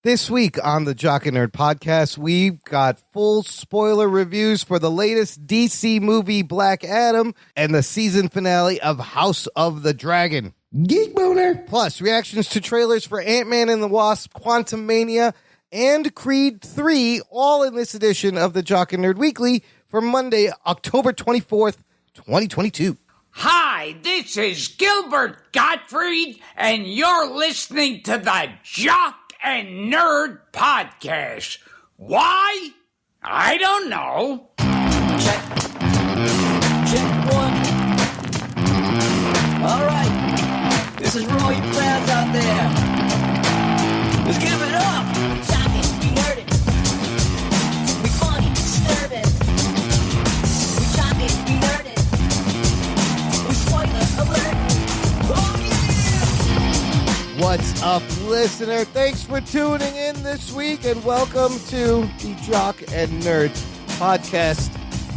This week on the Jock and Nerd podcast, we've got full spoiler reviews for the latest DC movie, Black Adam, and the season finale of House of the Dragon. Geek boner. Plus, reactions to trailers for Ant-Man and the Wasp, Quantumania, and Creed III, all in this edition of the Jock and Nerd Weekly for Monday, October 24th, 2022. Hi, this is Gilbert Gottfried, and you're listening to the Jock and Nerd Podcast. Why? I don't know. Check. Check one. All right. This is for all you fans out there. Let's give it up. We talk it, we nerd it. We funny, disturb it. We talk it, we nerd it. We spoiler alert. Oh yeah! What's up, listener? Thanks for tuning in this week, and welcome to the Jock and Nerd Podcast,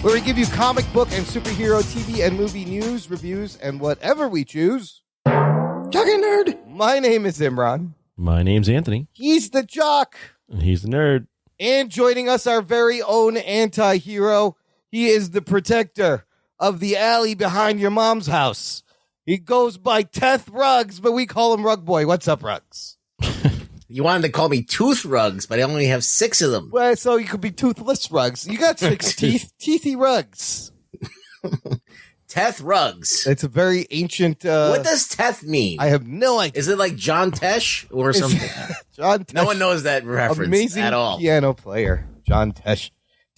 where we give you comic book and superhero TV and movie news, reviews, and whatever we choose. Jock and Nerd. My name is Imran. My name's Anthony. He's the Jock. And he's the nerd. And joining us, our very own anti-hero. He is the protector of the alley behind your mom's house. He goes by Teth Ruggs, but we call him Rug Boy. What's up, Ruggs? You wanted to call me Tooth Rugs, but I only have 6 of them. Well, so you could be Toothless Ruggs. You got 6 teeth, teethy Ruggs. Teth Rugs. It's a very ancient... What does Teth mean? I have no idea. Is it like John Tesh or something? John Tesh. No one knows that reference Amazing at all. piano player, John Tesh.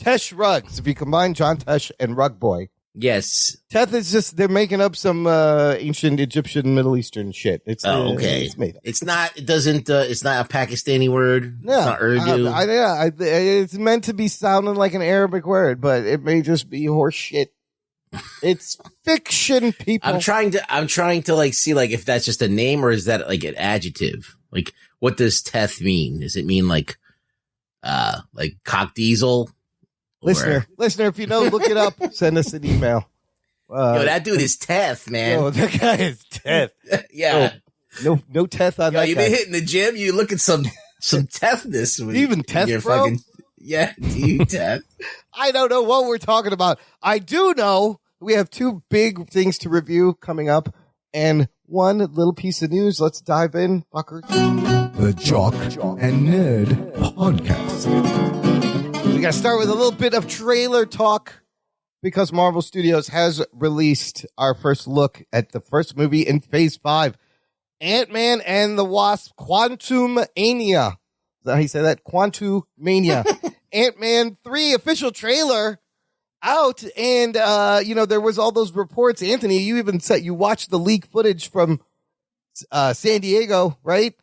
Tesh Ruggs. If you combine John Tesh and Rug Boy. Yes. Teth is just, they're making up some ancient Egyptian, Middle Eastern shit. It's okay. It's made up. It's not a Pakistani word. No, it's not Urdu. It's meant to be sounding like an Arabic word, but it may just be horse shit. It's fiction, people. I'm trying to like see like if that's just a name or is that like an adjective? Like what does Teth mean? Does it mean like cock diesel? Listener, if you know, look it up. Send us an email. Yo, that dude is Teth, man. Yo, that guy is Teth. Yeah. No Teth on that you guy. been hitting the gym? You look at some Tethness. Even Teth, bro? Yeah, you Teth. I don't know what we're talking about. I do know we have 2 big things to review coming up and one little piece of news. Let's dive in, fuckers. The Jock and Nerd Podcast. We got to start with a little bit of trailer talk because Marvel Studios has released our first look at the first movie in Phase 5, Ant-Man and the Wasp, Quantumania. Is that how you say that? Quantumania. Ant-Man 3 official trailer out, and there was all those reports. Anthony, you even said you watched the leak footage from San Diego, right?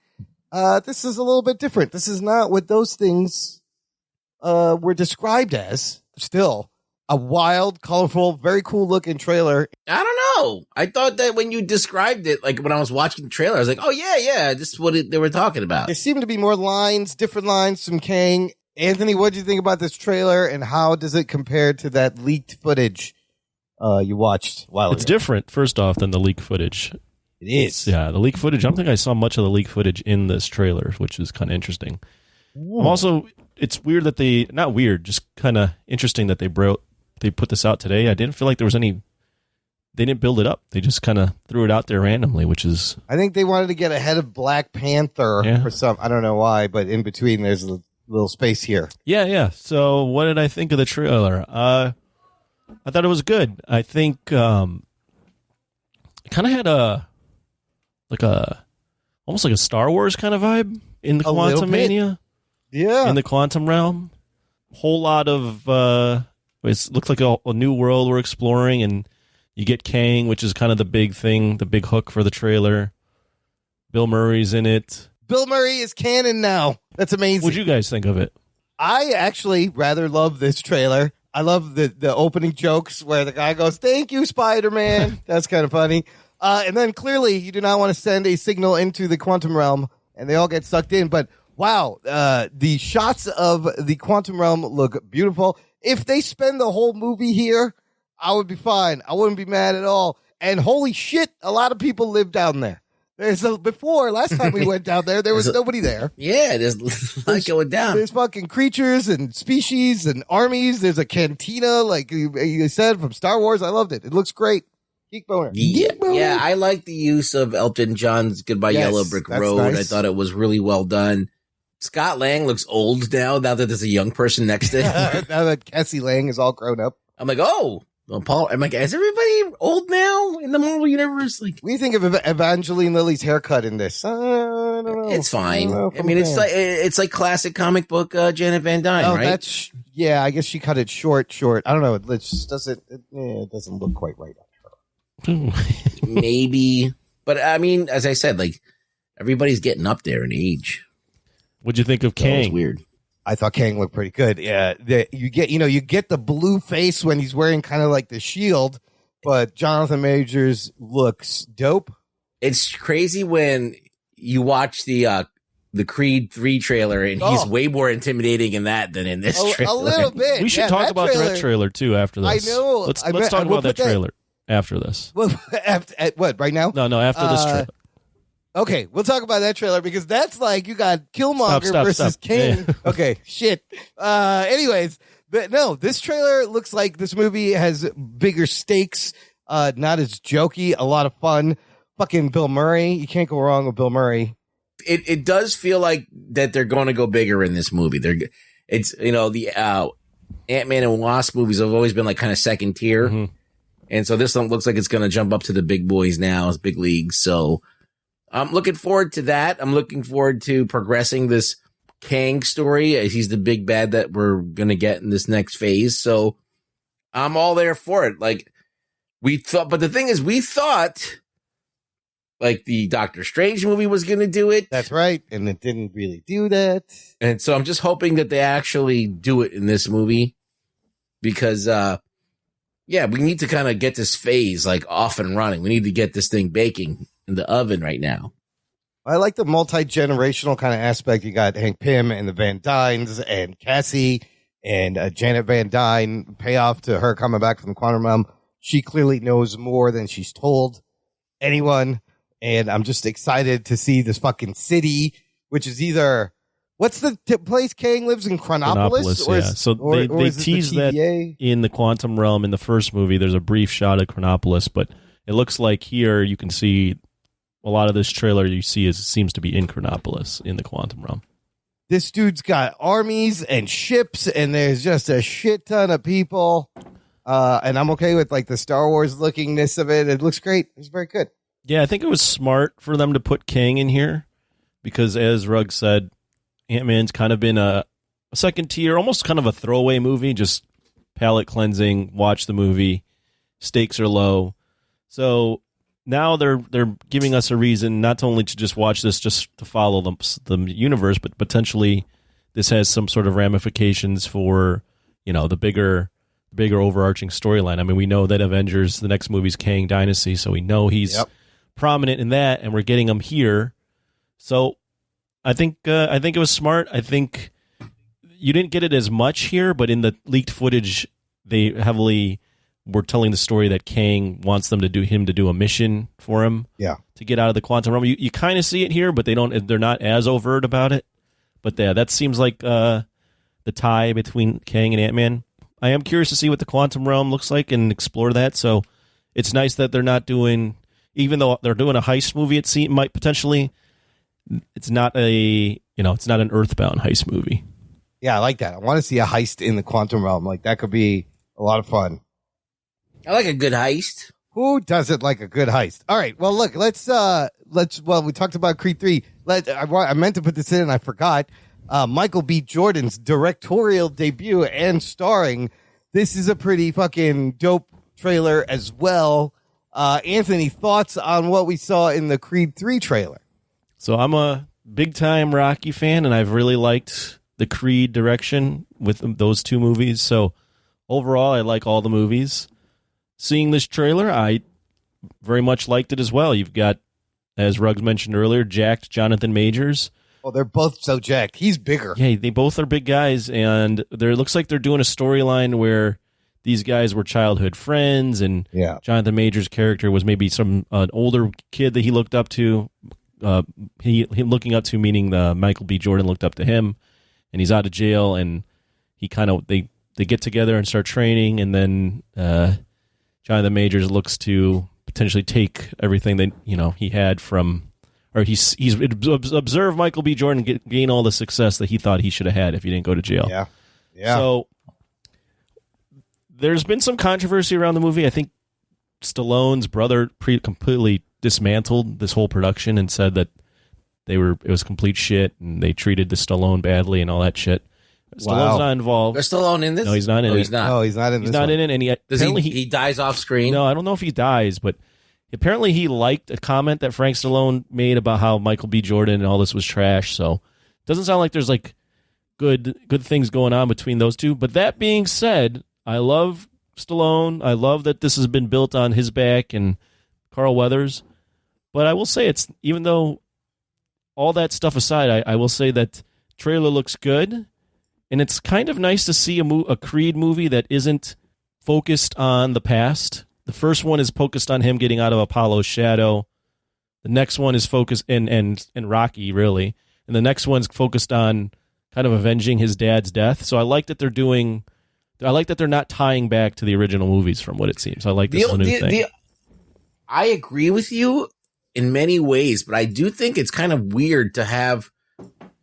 This is a little bit different. This is not what those things were described as. Still a wild, colorful, very cool looking trailer. I don't know. I thought that when you described it, like when I was watching the trailer, I was like, oh yeah, this is what they were talking about. There seemed to be more lines, different lines from Kang. Anthony, what did you think about this trailer, and how does it compare to that leaked footage you watched a while ago? It's different, first off, than the leak footage. It is. Yeah, the leak footage. I don't think I saw much of the leak footage in this trailer, which is kind of interesting. Also, it's weird that not weird, just kind of interesting that they put this out today. I didn't feel like there was they didn't build it up. They just kind of threw it out there randomly, which is... I think they wanted to get ahead of Black Panther for some, I don't know why, but in between there's a little space here. Yeah. So what did I think of the trailer? I thought it was good. I think it kind of had almost like a Star Wars kind of vibe in the Quantumania. Yeah. In the quantum realm. Whole lot of it looks like a new world we're exploring, and you get Kang, which is kind of the big thing, the big hook for the trailer. Bill Murray's in it. Bill Murray is canon now. That's amazing. What'd you guys think of it? I actually rather love this trailer. I love the opening jokes where the guy goes, "Thank you, Spider-Man." That's kind of funny. And then clearly you do not want to send a signal into the quantum realm, and they all get sucked in. But wow, the shots of the quantum realm look beautiful. If they spend the whole movie here, I would be fine. I wouldn't be mad at all. And holy shit, a lot of people live down there. Before last time we went down there was nobody there. Yeah, there's a lot going down. There's fucking creatures and species and armies. There's a cantina, like you said, from Star Wars. I loved it. It looks great. Geek boner. Yeah, I like the use of Elton John's Goodbye Yellow Brick Road. Nice. I thought it was really well done. Scott Lang looks old now that there's a young person next to him. Now that Cassie Lang is all grown up. I'm like, oh, well, Paul. I'm like, is everybody old now in the Marvel universe? Like, what do you think of Evangeline Lilly's haircut in this? I don't know. It's fine. I mean, it's like classic comic book Janet Van Dyne, right? I guess she cut it short. I don't know. It just doesn't look quite right on her. Maybe, but I mean, as I said, like everybody's getting up there in age. What'd you think of Kang? That was weird. I thought Kang looked pretty good. Yeah, you get the blue face when he's wearing kind of like the shield, but Jonathan Majors looks dope. It's crazy when you watch the Creed III trailer, and he's way more intimidating in that than in this trailer. A little bit. We should talk about that trailer too after this. I know. Let's talk about that trailer after this. Well, what? Right now? No. After this trailer. Okay, we'll talk about that trailer because that's like you got Killmonger versus King. Yeah. Okay, shit. Anyways, but no, this trailer looks like this movie has bigger stakes, not as jokey, a lot of fun. Fucking Bill Murray. You can't go wrong with Bill Murray. It does feel like that they're going to go bigger in this movie. It's the Ant-Man and Wasp movies have always been like kind of second tier. Mm-hmm. And so this one looks like it's going to jump up to the big boys now, it's big leagues. So I'm looking forward to that. I'm looking forward to progressing this Kang story. He's the big bad that we're going to get in this next phase. So I'm all there for it. Like but the thing is, we thought like the Doctor Strange movie was going to do it. That's right. And it didn't really do that. And so I'm just hoping that they actually do it in this movie because, we need to kind of get this phase like off and running. We need to get this thing baking in the oven right now. I like the multi-generational kind of aspect. You got Hank Pym and the Van Dynes and Cassie and Janet Van Dyne. Payoff to her coming back from the quantum realm. She clearly knows more than she's told anyone. And I'm just excited to see this fucking city, which is either... What's the place Kang lives in? Chronopolis? They tease that in the quantum realm in the first movie. There's a brief shot of Chronopolis, but it looks like here you can see a lot of this trailer you see seems to be in Chronopolis in the quantum realm. This dude's got armies and ships, and there's just a shit ton of people. And I'm okay with like the Star Wars lookingness of it. It looks great. It's very good. Yeah, I think it was smart for them to put Kang in here because, as Rugg said, Ant-Man's kind of been a second tier, almost kind of a throwaway movie, just palate cleansing, watch the movie, stakes are low. So now they're giving us a reason not only to just watch this, just to follow the universe, but potentially this has some sort of ramifications for, the bigger overarching storyline. I mean, we know that Avengers, the next movie's Kang Dynasty, so we know he's prominent in that, and we're getting him here. So I think it was smart. I think you didn't get it as much here, but in the leaked footage, they heavily were telling the story that Kang wants them to do a mission for him. Yeah. To get out of the quantum realm. You kind of see it here, but they're not as overt about it. But that seems like the tie between Kang and Ant-Man. I am curious to see what the quantum realm looks like and explore that. So it's nice that they're not doing, even though they're doing a heist movie, it might potentially. It's not an Earthbound heist movie. Yeah, I like that. I want to see a heist in the quantum realm. Like that could be a lot of fun. I like a good heist. Who doesn't like a good heist? All right. Well, look, let's we talked about Creed III. I meant to put this in and I forgot. Michael B. Jordan's directorial debut and starring. This is a pretty fucking dope trailer as well. Anthony, thoughts on what we saw in the Creed III trailer? So I'm a big-time Rocky fan, and I've really liked the Creed direction with those two movies. So overall, I like all the movies. Seeing this trailer, I very much liked it as well. You've got, as Ruggs mentioned earlier, jacked Jonathan Majors. Oh, they're both so jacked. He's bigger. Yeah, they both are big guys, and it looks like they're doing a storyline where these guys were childhood friends, and Jonathan Majors' character was maybe an older kid that he looked up to, he looking up to, meaning Michael B. Jordan looked up to him, and he's out of jail, and he kind of they get together and start training, and then Jonathan Majors looks to potentially take everything that he had from, or he's observed Michael B. Jordan gain all the success that he thought he should have had if he didn't go to jail. Yeah. So there's been some controversy around the movie. I think Stallone's brother completely dismantled this whole production and said that it was complete shit and they treated the Stallone badly and all that shit. Stallone's not involved. Is Stallone in this? No, he's not in it. He's not. No, he's not in this. He's not one. in it, and he dies off screen. No, I don't know if he dies, but apparently he liked a comment that Frank Stallone made about how Michael B. Jordan and all this was trash. So it doesn't sound like there's like good things going on between those two. But that being said, I love Stallone. I love that this has been built on his back and Carl Weathers. But I will say, it's, even though all that stuff aside, I will say that trailer looks good. And it's kind of nice to see a Creed movie that isn't focused on the past. The first one is focused on him getting out of Apollo's shadow. The next one is focused and Rocky, really. And the next one's focused on kind of avenging his dad's death. So I like that they're not tying back to the original movies from what it seems. I like this new thing. I agree with you in many ways, but I do think it's kind of weird to have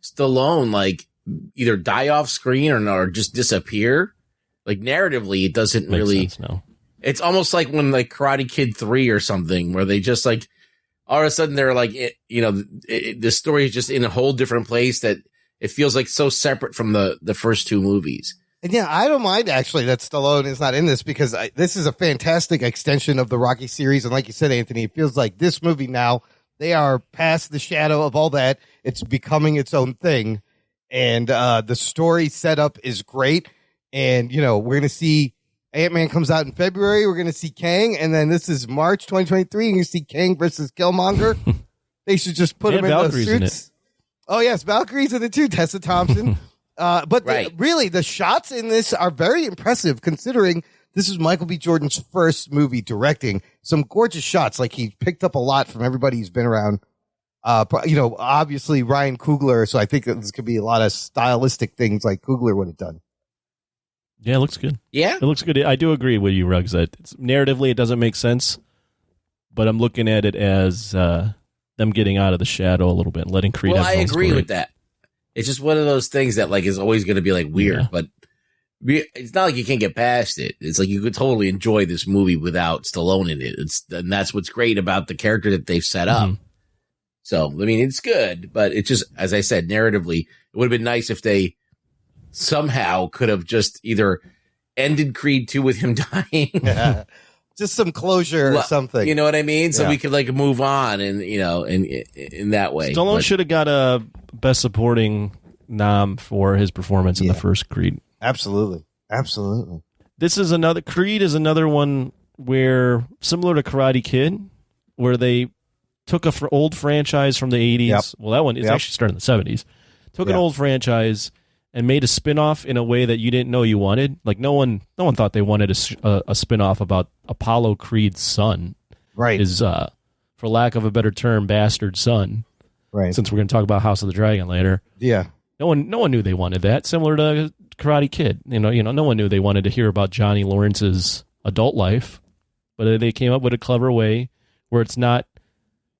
Stallone like either die off screen or just disappear. Like narratively, it doesn't Makes really. sense, no. It's almost like when like Karate Kid 3 or something, where they just like all of a sudden they're like, the story is just in a whole different place that it feels like so separate from the first two movies. And yeah, I don't mind actually that Stallone is not in this because this is a fantastic extension of the Rocky series. And like you said, Anthony, it feels like this movie now, they are past the shadow of all that. It's becoming its own thing. And the story setup is great. And, we're going to see Ant-Man comes out in February. We're going to see Kang. And then this is March 2023. And you see Kang versus Killmonger. They should just put him in those suits. Oh, yes. Valkyrie's in it too. Tessa Thompson. But right. Really, the shots in this are very impressive considering this is Michael B. Jordan's first movie directing. Some gorgeous shots. Like he picked up a lot from everybody he's been around. Obviously Ryan Coogler. So I think that this could be a lot of stylistic things like Coogler would have done. Yeah, it looks good. Yeah, it looks good. I do agree with you, Ruggs, that narratively it doesn't make sense, but I'm looking at it as them getting out of the shadow a little bit, letting Creed. Well, have I his own agree story. with that. It's just one of those things that like is always going to be like weird, but it's not like you can't get past it. It's like you could totally enjoy this movie without Stallone in it. And that's what's great about the character that they've set up. Mm-hmm. So, I mean, it's good, but it's just, as I said, narratively, it would have been nice if they somehow could have just either ended Creed 2 with him dying. Just some closure or something. You know what I mean? So we could like move on and, in that way. Stallone should have got a Best Supporting nom for his performance in the first Creed. Absolutely. Creed is another one where, similar to Karate Kid, where they took a old franchise from the 80s. Yep. Well, that one is actually started in the 70s. Took an old franchise and made a spin-off in a way that you didn't know you wanted. Like no one thought they wanted a spin-off about Apollo Creed's son. Right. His, for lack of a better term, bastard son. Right. Since we're going to talk about House of the Dragon later. Yeah. No one knew they wanted that. Similar to Karate Kid. No one knew they wanted to hear about Johnny Lawrence's adult life. But they came up with a clever way where it's not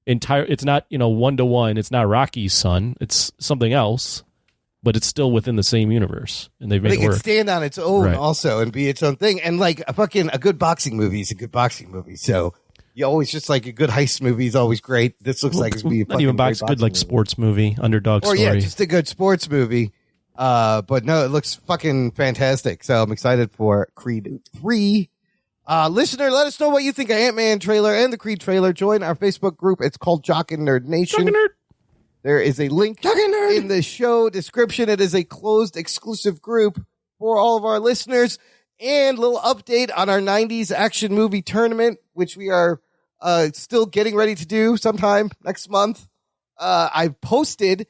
one-to-one. It's not Rocky's son. It's something else. But it's still within the same universe, and they've made it work. It can stand on its own also and be its own thing. And like a good boxing movie is a good boxing movie. So you always just like a good heist movie is always great. This looks like it's be a not even good like movie. Sports movie, underdog story. Or just a good sports movie. But no, it looks fucking fantastic. So I'm excited for Creed 3. Listener, let us know what you think of Ant-Man trailer and the Creed trailer. Join our Facebook group. It's called Jock and Nerd Nation. Jock and Nerd. There is a link in the show description. It is a closed exclusive group for all of our listeners. And a little update on our 90s action movie tournament, which we are still getting ready to do sometime next month. I've posted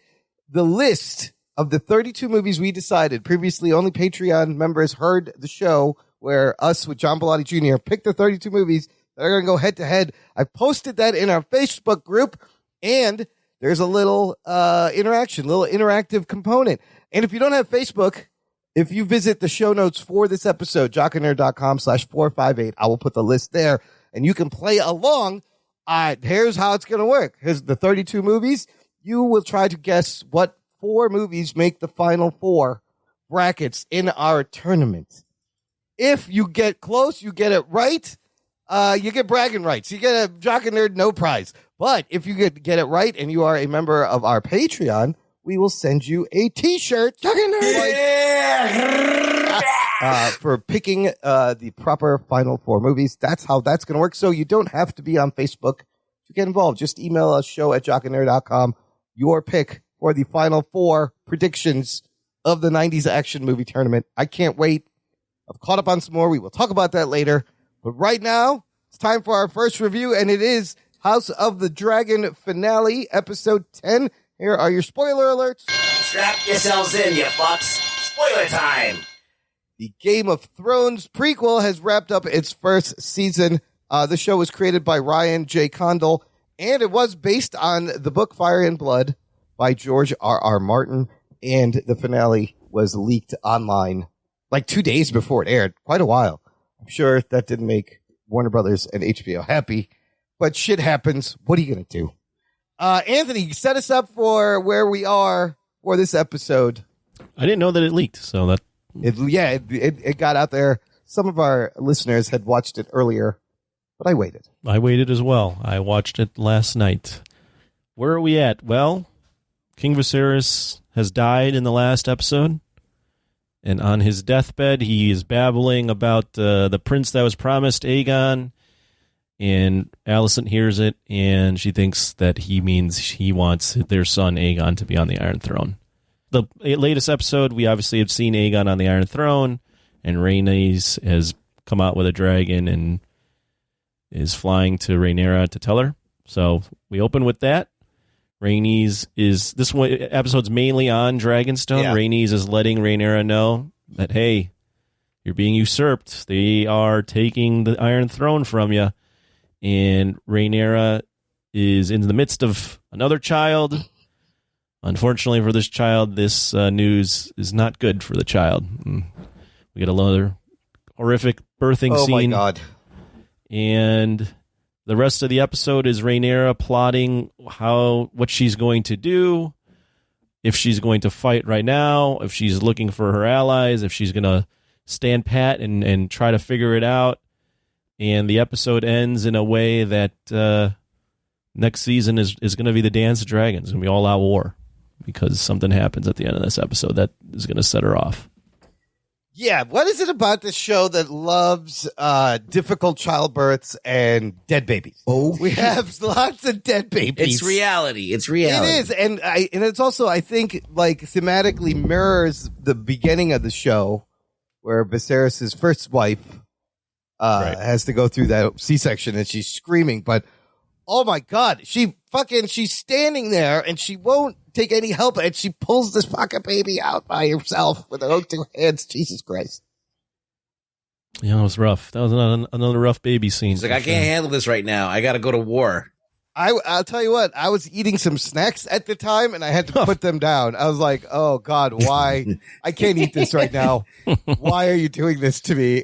the list of the 32 movies we decided. Previously, only Patreon members heard the show where us with John Bellotti Jr. picked the 32 movies that are going to go head to head. I posted that in our Facebook group, and there's a little interaction, little interactive component. And if you don't have Facebook, if you visit the show notes for this episode, jockandnerd.com/458, I will put the list there and you can play along. Here's how it's going to work. Here's the 32 movies. You will try to guess what 4 movies make the final 4 brackets in our tournament. If you get close, you get it right, you get bragging rights. You get a Jock and Nerd no prize. But if you get it right and you are a member of our Patreon, we will send you a T-shirt. Jock and Nerd. For picking the proper final 4 movies. That's how that's going to work. So you don't have to be on Facebook to get involved. Just email us, show@jockandnerd.com, your pick for the final 4 predictions of the 90s action movie tournament. I can't wait. I've caught up on some more. We will talk about that later. But right now, it's time for our first review, and it is House of the Dragon finale, episode 10. Here are your spoiler alerts. Strap yourselves in, you fucks. Spoiler time. The Game of Thrones prequel has wrapped up its first season. The show was created by Ryan J. Condal, and it was based on the book Fire and Blood by George R.R. Martin, and the finale was leaked online like 2 days before it aired. Quite a while. I'm sure that didn't make Warner Brothers and HBO happy, but shit happens. What are you going to do? Anthony, set us up for where we are for this episode. I didn't know that it leaked, so that... It got out there. Some of our listeners had watched it earlier, but I waited. I waited as well. I watched it last night. Where are we at? Well, King Viserys has died in the last episode, and on his deathbed, he is babbling about the prince that was promised, Aegon, and Alicent hears it, and she thinks that he means he wants their son, Aegon, to be on the Iron Throne. The latest episode, we obviously have seen Aegon on the Iron Throne, and Rhaenys has come out with a dragon and is flying to Rhaenyra to tell her. So we open with that. Rhaenys is... This one episode's mainly on Dragonstone. Yeah. Rhaenys is letting Rhaenyra know that, hey, you're being usurped. They are taking the Iron Throne from you. And Rhaenyra is in the midst of another child. Unfortunately for this child, this news is not good for the child. We get another horrific birthing scene. Oh, my God. And the rest of the episode is Rhaenyra plotting what she's going to do, if she's going to fight right now, if she's looking for her allies, if she's going to stand pat and try to figure it out. And the episode ends in a way that next season is going to be the Dance of Dragons. It's going to be all out war because something happens at the end of this episode that is going to set her off. Yeah, what is it about this show that loves difficult childbirths and dead babies? Oh, we have lots of dead babies. It's reality. It's reality. It is, and it's also, I think, like thematically mirrors the beginning of the show, where Viserys' first wife has to go through that C-section, and she's screaming. But oh my God, she's standing there, and she won't take any help, and she pulls this fucking baby out by herself with her own 2 hands. Jesus Christ. Yeah, it was rough. That was another rough baby scene. She's like, I can't handle this right now. I got to go to war. I'll tell you what, I was eating some snacks at the time, and I had to put them down. I was like, oh, God, why? I can't eat this right now. Why are you doing this to me?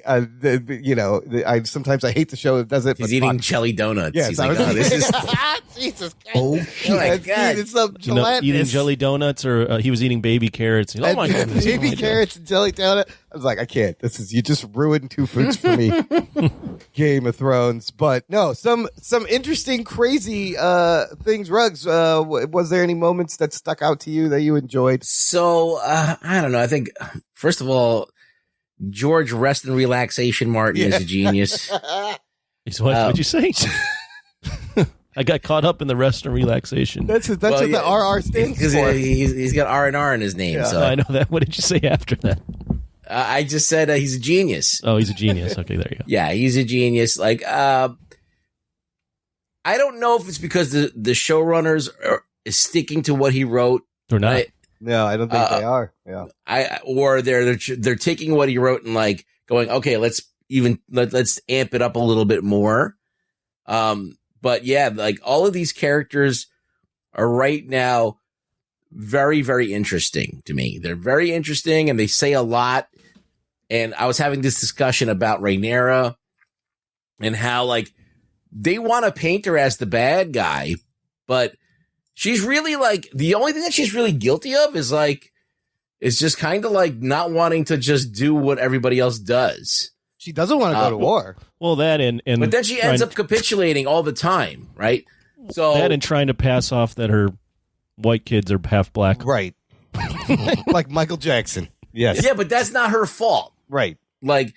Sometimes I hate the show that does it. He's eating jelly donuts. Yes, He's like, this is... Jesus Christ. oh, Oh, my God. It's some gelatinous. Eating jelly donuts, or he was eating baby carrots. Oh, my goodness. Baby carrots and jelly donut. I was like, I can't. You just ruined 2 foods for me. Game of Thrones. But no, some interesting, crazy things. Ruggs, was there any moments that stuck out to you that you enjoyed? So, I don't know. I think, first of all, George Rest and Relaxation Martin is a genius. He's what? What'd you say? I got caught up in the rest and relaxation. That's what the RR stands for. He's got R&R in his name. Yeah. So I know that. What did you say after that? I just said he's a genius. Oh, he's a genius. Okay, there you go. Yeah, he's a genius. Like, I don't know if it's because the showrunners is sticking to what he wrote Or not. No, I don't think they are. Yeah. Or they're taking what he wrote and like going, okay, let's amp it up a little bit more. But yeah, like all of these characters are right now very, very interesting to me. They're very interesting and they say a lot. And I was having this discussion about Rhaenyra and how, like, they want to paint her as the bad guy, but she's really, like, the only thing that she's really guilty of is just kind of like not wanting to just do what everybody else does. She doesn't want to go to war. Well, that and but then she ends up capitulating all the time, right? So that and trying to pass off that her white kids are half black. Right. Like Michael Jackson. Yes. Yeah, but that's not her fault. Right. Like,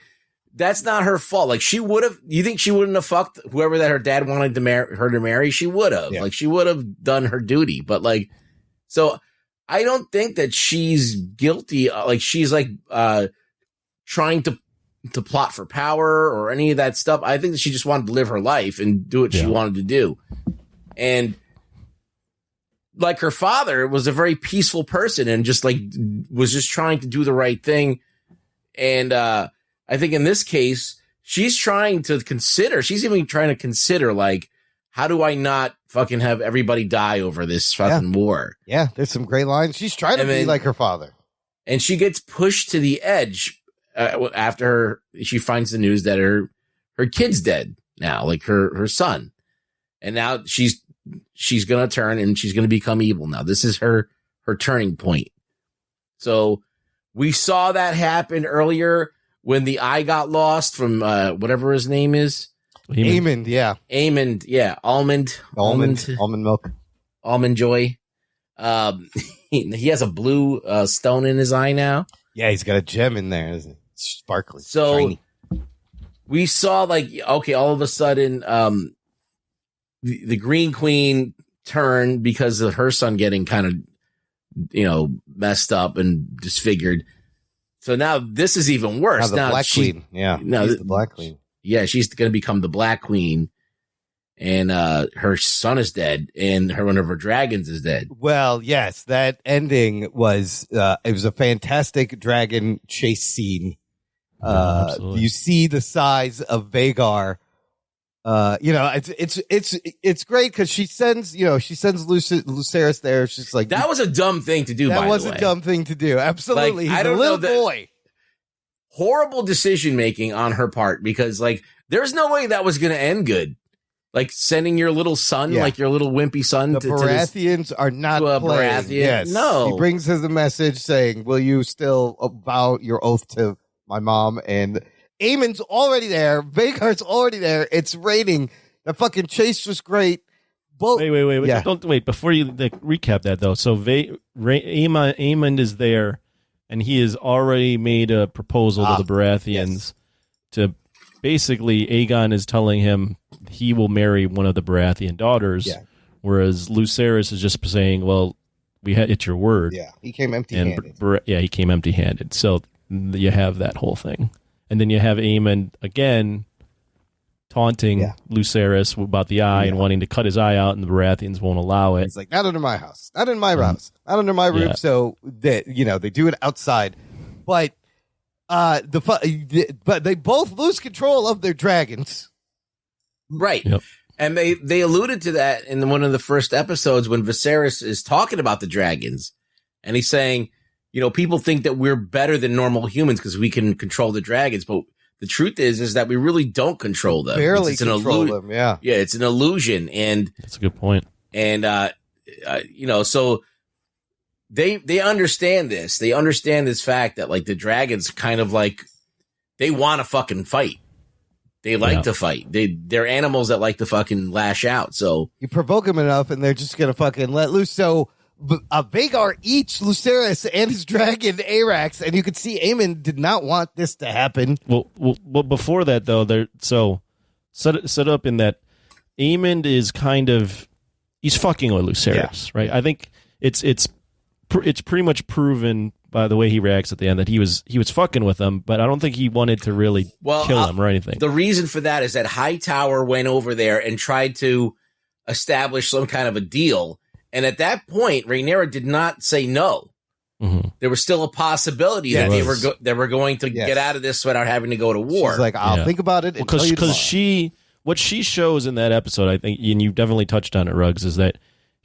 that's not her fault. Like, she would have, you think she wouldn't have fucked whoever that her dad wanted to her to marry? She would have. Yeah. Like, she would have done her duty. But, like, so I don't think that she's guilty. Like, she's like, trying to plot for power or any of that stuff. I think that she just wanted to live her life and do what she wanted to do. And like her father was a very peaceful person and just like was just trying to do the right thing. And I think in this case, she's even trying to consider like, how do I not fucking have everybody die over this fucking war? Yeah, there's some great lines. She's trying to be like her father. And she gets pushed to the edge after she finds the news that her kid's dead now, like her son. And now she's going to turn and she's going to become evil now. This is her turning point. So we saw that happen earlier when the eye got lost from whatever his name is. Aemond, yeah. Aemond, yeah. Almond milk. Almond Joy. He has a blue stone in his eye now. Yeah, he's got a gem in there, isn't it? Sparkly. So shiny. We saw like, okay, all of a sudden, the Green Queen turned because of her son getting kind of, messed up and disfigured. So now this is even worse. Now the Black Queen. Yeah. No, the Black Queen. Yeah, she's going to become the Black Queen. And her son is dead, and one of her dragons is dead. Well, yes, that ending was it was a fantastic dragon chase scene. You see the size of Vhagar. It's great because she sends Lucerys there. She's like, that was a dumb thing to do. That was a dumb thing to do. Absolutely, like, he's a little boy. Horrible decision making on her part because like there's no way that was going to end good. Like sending your little son, like your little wimpy son, the Baratheons are not playing. Yes. No, he brings us a message saying, "Will you still vow your oath to my mom?" And Aemon's already there. Vhagar's already there. It's raining. The fucking chase was great. Wait. Yeah. Don't wait before you recap that though. So Aemond is there, and he has already made a proposal to the Baratheons to. Basically, Aegon is telling him he will marry one of the Baratheon daughters, whereas Lucerys is just saying, well, it's your word. Yeah, he came empty-handed. He came empty-handed. So you have that whole thing. And then you have Aemond again taunting Lucerys about the eye and wanting to cut his eye out, and the Baratheons won't allow it. He's like, not under my house. Not in my house. Not under my roof. So, they do it outside. But... but they both lose control of their dragons, right? Yep. And they alluded to that in one of the first episodes when Viserys is talking about the dragons, and he's saying, people think that we're better than normal humans because we can control the dragons, but the truth is that we really don't control them. Barely control them. Yeah, it's an illusion, and that's a good point. And so. They understand this. They understand this fact that like the dragons kind of like they want to fucking fight. They like to fight. They're animals that like to fucking lash out. So you provoke them enough, and they're just gonna fucking let loose. So Vhagar eats Lucerys and his dragon Arax, and you could see Aemond did not want this to happen. Well, before that though, set up in that Aemond is kind of he's fucking with Lucerys, right? I think it's pretty much proven by the way he reacts at the end that he was fucking with him, but I don't think he wanted to really kill him or anything. The reason for that is that Hightower went over there and tried to establish some kind of a deal, and at that point, Rhaenyra did not say no. Mm-hmm. There was still a possibility that they were going to get out of this without having to go to war. She's like, I'll think about it because what she shows in that episode, I think, and you definitely touched on it, Ruggs, is that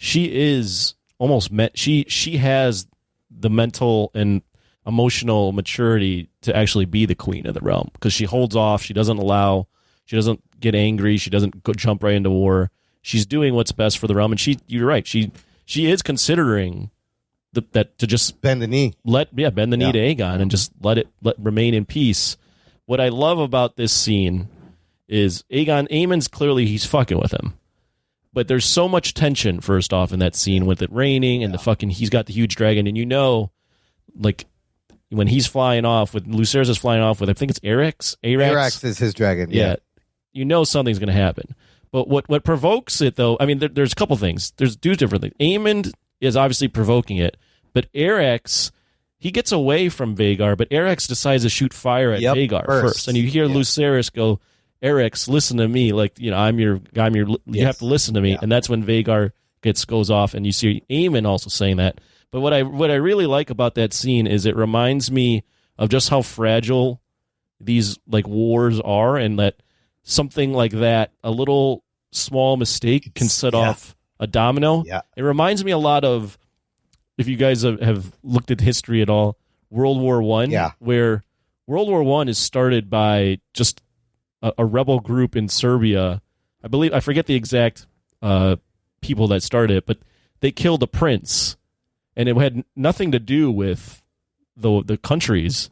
she is almost she has the mental and emotional maturity to actually be the queen of the realm, because she holds off, she doesn't get angry, she doesn't go jump right into war. She's doing what's best for the realm, and you're right, she is considering that to just bend the knee, bend the knee to Aegon and just let remain in peace. What I love about this scene is Aemon's clearly he's fucking with him, but there's so much tension first off in that scene with it raining and he's got the huge dragon, and like when he's flying off with Lucerys is flying off with, I think it's Arax is his dragon. Yeah. Something's going to happen. But what provokes it, though, I mean, there's a couple things. There's two different things. Aemond is obviously provoking it, but Arax, he gets away from Vhagar, but Arax decides to shoot fire at Vhagar first. And you hear Lucerys go, Arax, listen to me. Like, you have to listen to me. Yeah. And that's when Vhagar goes off, and you see Aemond also saying that. But what I really like about that scene is it reminds me of just how fragile these like wars are, and that something like that, a little small mistake can set off a domino. Yeah. It reminds me a lot of, if you guys have looked at history at all, World War I, where World War I is started by just a rebel group in Serbia. I forget the exact people that started it, but they killed a prince, and it had nothing to do with the countries,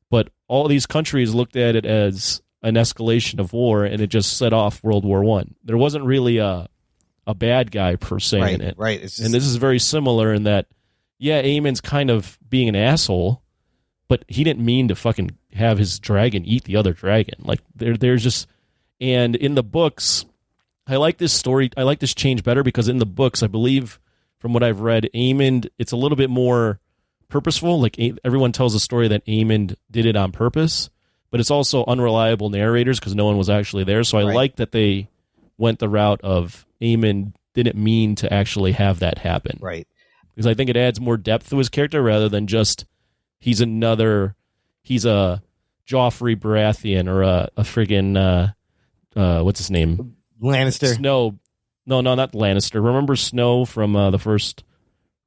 but all these countries looked at it as an escalation of war, and it just set off World War I. There wasn't really a bad guy per se in it. Right. And this is very similar in that, Aemon's kind of being an asshole, but he didn't mean to fucking have his dragon eat the other dragon. Like, there's just... And in the books, I like this story, I like this change better, because in the books, I believe, from what I've read, Aemond, it's a little bit more purposeful. Like, everyone tells a story that Aemond did it on purpose, but it's also unreliable narrators because no one was actually there. So I like that they went the route of Aemond didn't mean to actually have that happen. Right. Because I think it adds more depth to his character rather than just he's a Joffrey Baratheon or a friggin' what's his name? Lannister. Snow. No, not Lannister. Remember Snow from the first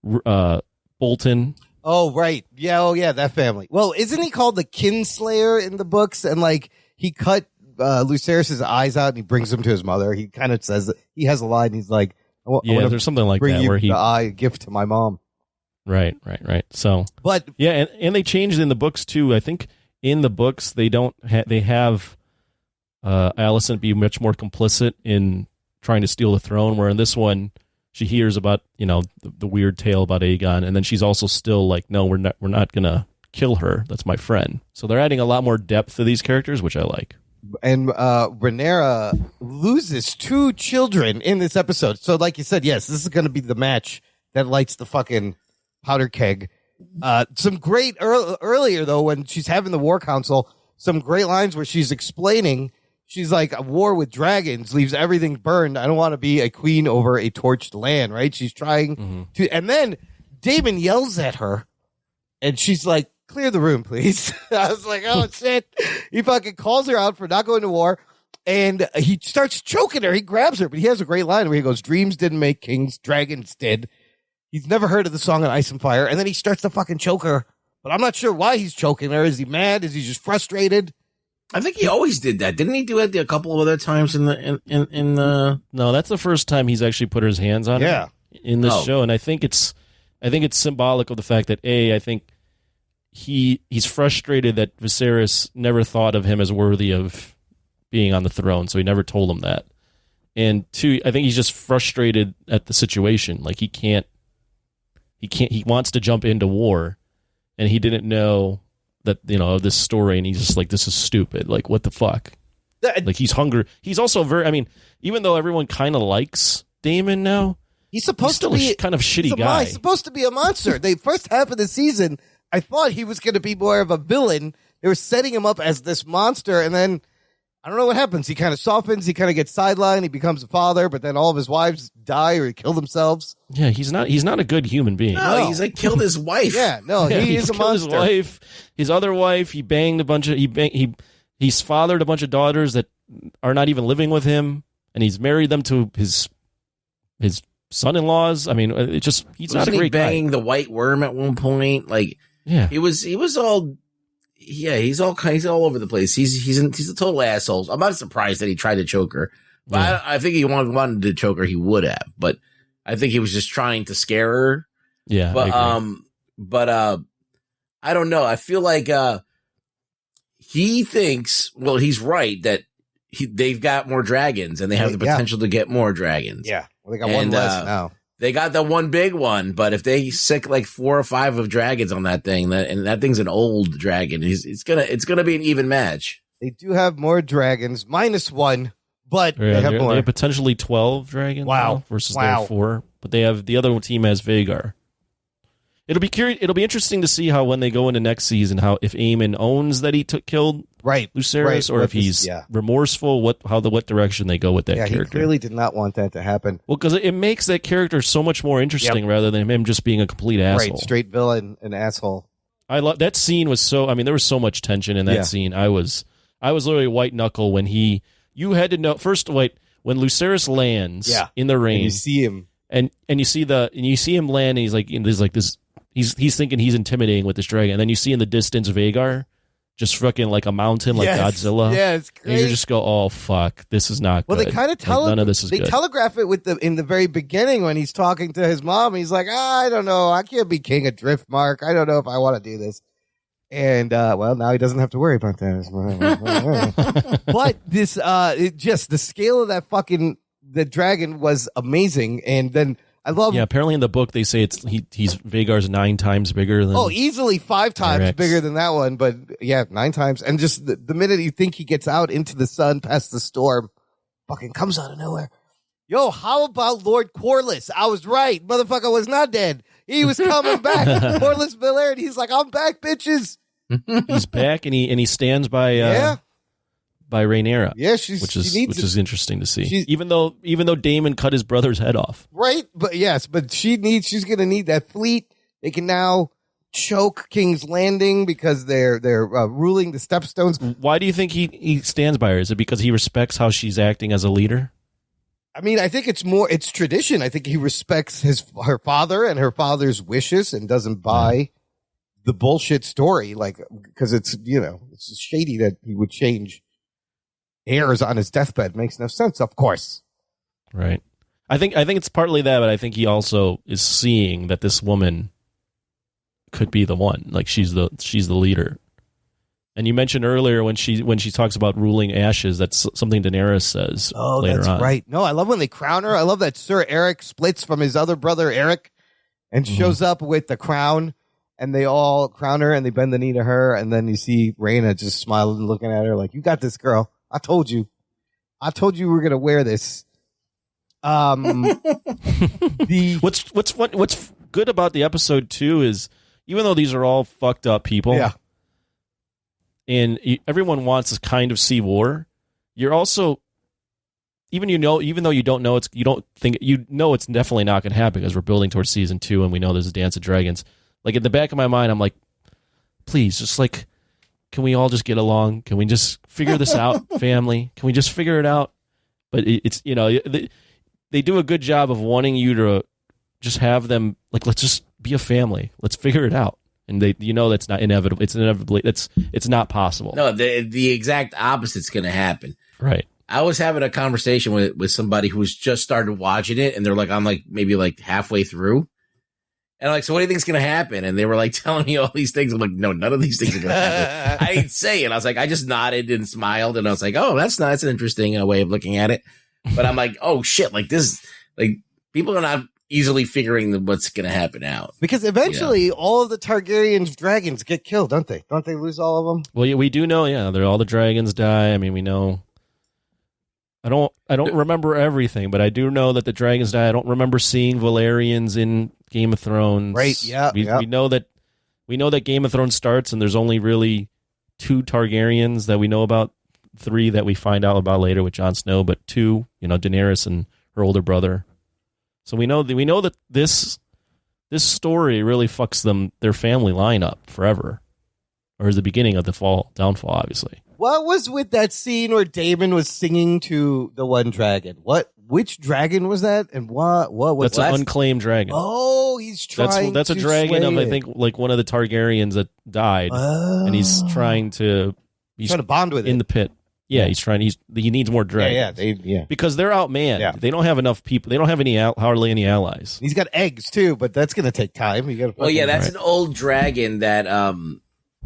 Bolton? Oh, right. Yeah, that family. Well, isn't he called the Kinslayer in the books? And, like, he cut Lucerys' eyes out and he brings them to his mother. He kind of says that he has a line. He's like, I want there's something like that where he... the eye gift to my mom. Right. So, but... Yeah, and they changed in the books, too. I think in the books, they don't they have Alicent be much more complicit in trying to steal the throne, where in this one... She hears about, the weird tale about Aegon, and then she's also still like, no, we're not going to kill her. That's my friend. So they're adding a lot more depth to these characters, which I like. And Rhaenyra loses 2 children in this episode. So like you said, yes, this is going to be the match that lights the fucking powder keg. Some great earlier, though, when she's having the war council, some great lines where she's explaining. She's like, a war with dragons leaves everything burned. I don't want to be a queen over a torched land, right? She's trying to... And then Daemon yells at her, and she's like, clear the room, please. I was like, oh, shit. He fucking calls her out for not going to war, and he starts choking her. He grabs her, but he has a great line where he goes, dreams didn't make kings, dragons did. He's never heard of the song on Ice and Fire, and then he starts to fucking choke her. But I'm not sure why he's choking her. Is he mad? Is he just frustrated? I think he always did that. Didn't he do it a couple of other times in the No, that's the first time he's actually put his hands on her in this show, and I think it's symbolic of the fact that I think he's frustrated that Viserys never thought of him as worthy of being on the throne, so he never told him that. And 2, I think he's just frustrated at the situation. Like he wants to jump into war, and he didn't know that, of this story, and he's just like, this is stupid. Like, what the fuck? Like, he's hungry. He's also even though everyone kind of likes Daemon now, he's supposed to be kind of shitty guy. He's supposed to be a monster. The first half of the season, I thought he was going to be more of a villain. They were setting him up as this monster, and then I don't know what happens. He kind of softens. He kind of gets sidelined. He becomes a father, but then all of his wives die or kill themselves. Yeah, he's not a good human being. No, he's like killed his wife. Yeah, no, he is a monster. His wife, his other wife. He banged a bunch of. He's fathered a bunch of daughters that are not even living with him, and he's married them to his son-in-laws. I mean, it just he's not a Wasn't he great banging guy. the white worm at one point? Like, Yeah, he was all, he's all over the place. He's a total asshole. I'm not surprised that he tried to choke her, but Yeah. I think he wanted to choke her. He would have, but I think he was just trying to scare her. yeah. But I agree. I don't know. I feel like he thinks, well, he's right that they've got more dragons and they have the potential to get more dragons. Yeah. Well, they got one less now. They got the one big one, but if they sick like 4 or 5 of dragons on that thing, and that thing's an old dragon, it's gonna be an even match. They do have more dragons, -1, but they have more. They have potentially 12 dragons. Wow. Now versus Wow. their 4, but they have the other team has Vagar. It'll be interesting to see how when they go into next season, how if Eamon owns that he killed Lucerys, or if he's remorseful. What direction they go with that character? He clearly did not want that to happen. Well, because it makes that character so much more interesting rather than him just being a complete asshole. Right, straight villain, an asshole. I love that scene. Was so. I mean, there was so much tension in that scene. I was literally white knuckle when you had to know first. Wait, when Lucerys lands in the rain, and you see him, and you see him land, and he's like this. He's thinking he's intimidating with this dragon, and then you see in the distance Vagar, just fucking like a mountain, like Godzilla. Yeah, it's great. And you just go, oh fuck, this is not good. Well, they kind of none of this is good. telegraph it in the very beginning when he's talking to his mom. He's like, I don't know, I can't be king of Driftmark. I don't know if I want to do this. And well, now he doesn't have to worry about that. But this, just the scale of that the dragon was amazing, and then. I love. Yeah, apparently in the book they say he's Vagar's 9 times bigger than. Oh, easily 5 times bigger than that one, but yeah, 9 times. And just the minute you think he gets out into the sun past the storm, fucking comes out of nowhere. Yo, how about Lord Corlys? I was right, motherfucker was not dead. He was coming back. Corlys Valerian. He's like, I'm back, bitches. He's back, and he stands by. By Rhaenyra, which is interesting to see. Even though Daemon cut his brother's head off, right? But she's gonna need that fleet. They can now choke King's Landing because they're ruling the Stepstones. Why do you think he stands by her? Is it because he respects how she's acting as a leader? I mean, I think it's tradition. I think he respects her father and her father's wishes and doesn't buy the bullshit story, like because it's shady that he would change heirs on his deathbed. Makes no sense, of course. Right. I think it's partly that, but I think he also is seeing that this woman could be the one. Like she's the leader. And you mentioned earlier when she talks about ruling ashes, that's something Daenerys says. Oh, later that's on. right. No, I love when they crown her. I love that Sir Eric splits from his other brother Eric and shows up with the crown, and they all crown her and they bend the knee to her, and then you see Rhaena just smiling, looking at her like, "You got this, girl. I told you we were gonna wear this." What's good about the episode too is even though these are all fucked up people, and everyone wants to kind of see war, you're also even though you don't know it's definitely not going to happen because we're building towards season 2 and we know there's a Dance of Dragons. Like in the back of my mind, I'm like, please, just like. Can we all just get along? Can we just figure this out, family? Can we just figure it out? But it's they do a good job of wanting you to just have them like, let's just be a family. Let's figure it out. And that's not inevitable. It's inevitably it's not possible. No, the exact opposite's going to happen. Right. I was having a conversation with somebody who was just started watching it, and they're like, I'm like maybe like halfway through. And I'm like, so what do you think is going to happen? And they were like telling me all these things. I'm like, no, none of these things are going to happen. I didn't say it. I was like, I just nodded and smiled. And I was like, oh, that's nice. That's an interesting way of looking at it. But I'm like, oh shit, like this, like people are not easily figuring what's going to happen out. Because eventually all of the Targaryen's dragons get killed, don't they? Don't they lose all of them? Well, yeah, we do know, all the dragons die. I mean, we know. I don't remember everything, but I do know that the dragons die. I don't remember seeing Valerians in Game of Thrones. Right, yeah. We know that Game of Thrones starts and there's only really 2 Targaryens that we know about, 3 that we find out about later with Jon Snow, but 2, Daenerys and her older brother. So we know that this story really fucks their family line up forever. or is the beginning of the downfall, obviously. What was with that scene where Damon was singing to the one dragon? Which dragon was that? And what was That's an unclaimed dragon. Oh, he's trying that's a to dragon sway of, I it. think, like one of the Targaryens that died. And he's trying to bond with it. in the pit. Yeah, he needs more dragons. Yeah. Because they're outmanned. Yeah. They don't have enough people. They don't have hardly any allies. He's got eggs too, but that's going to take time. Well, yeah, that's an old dragon that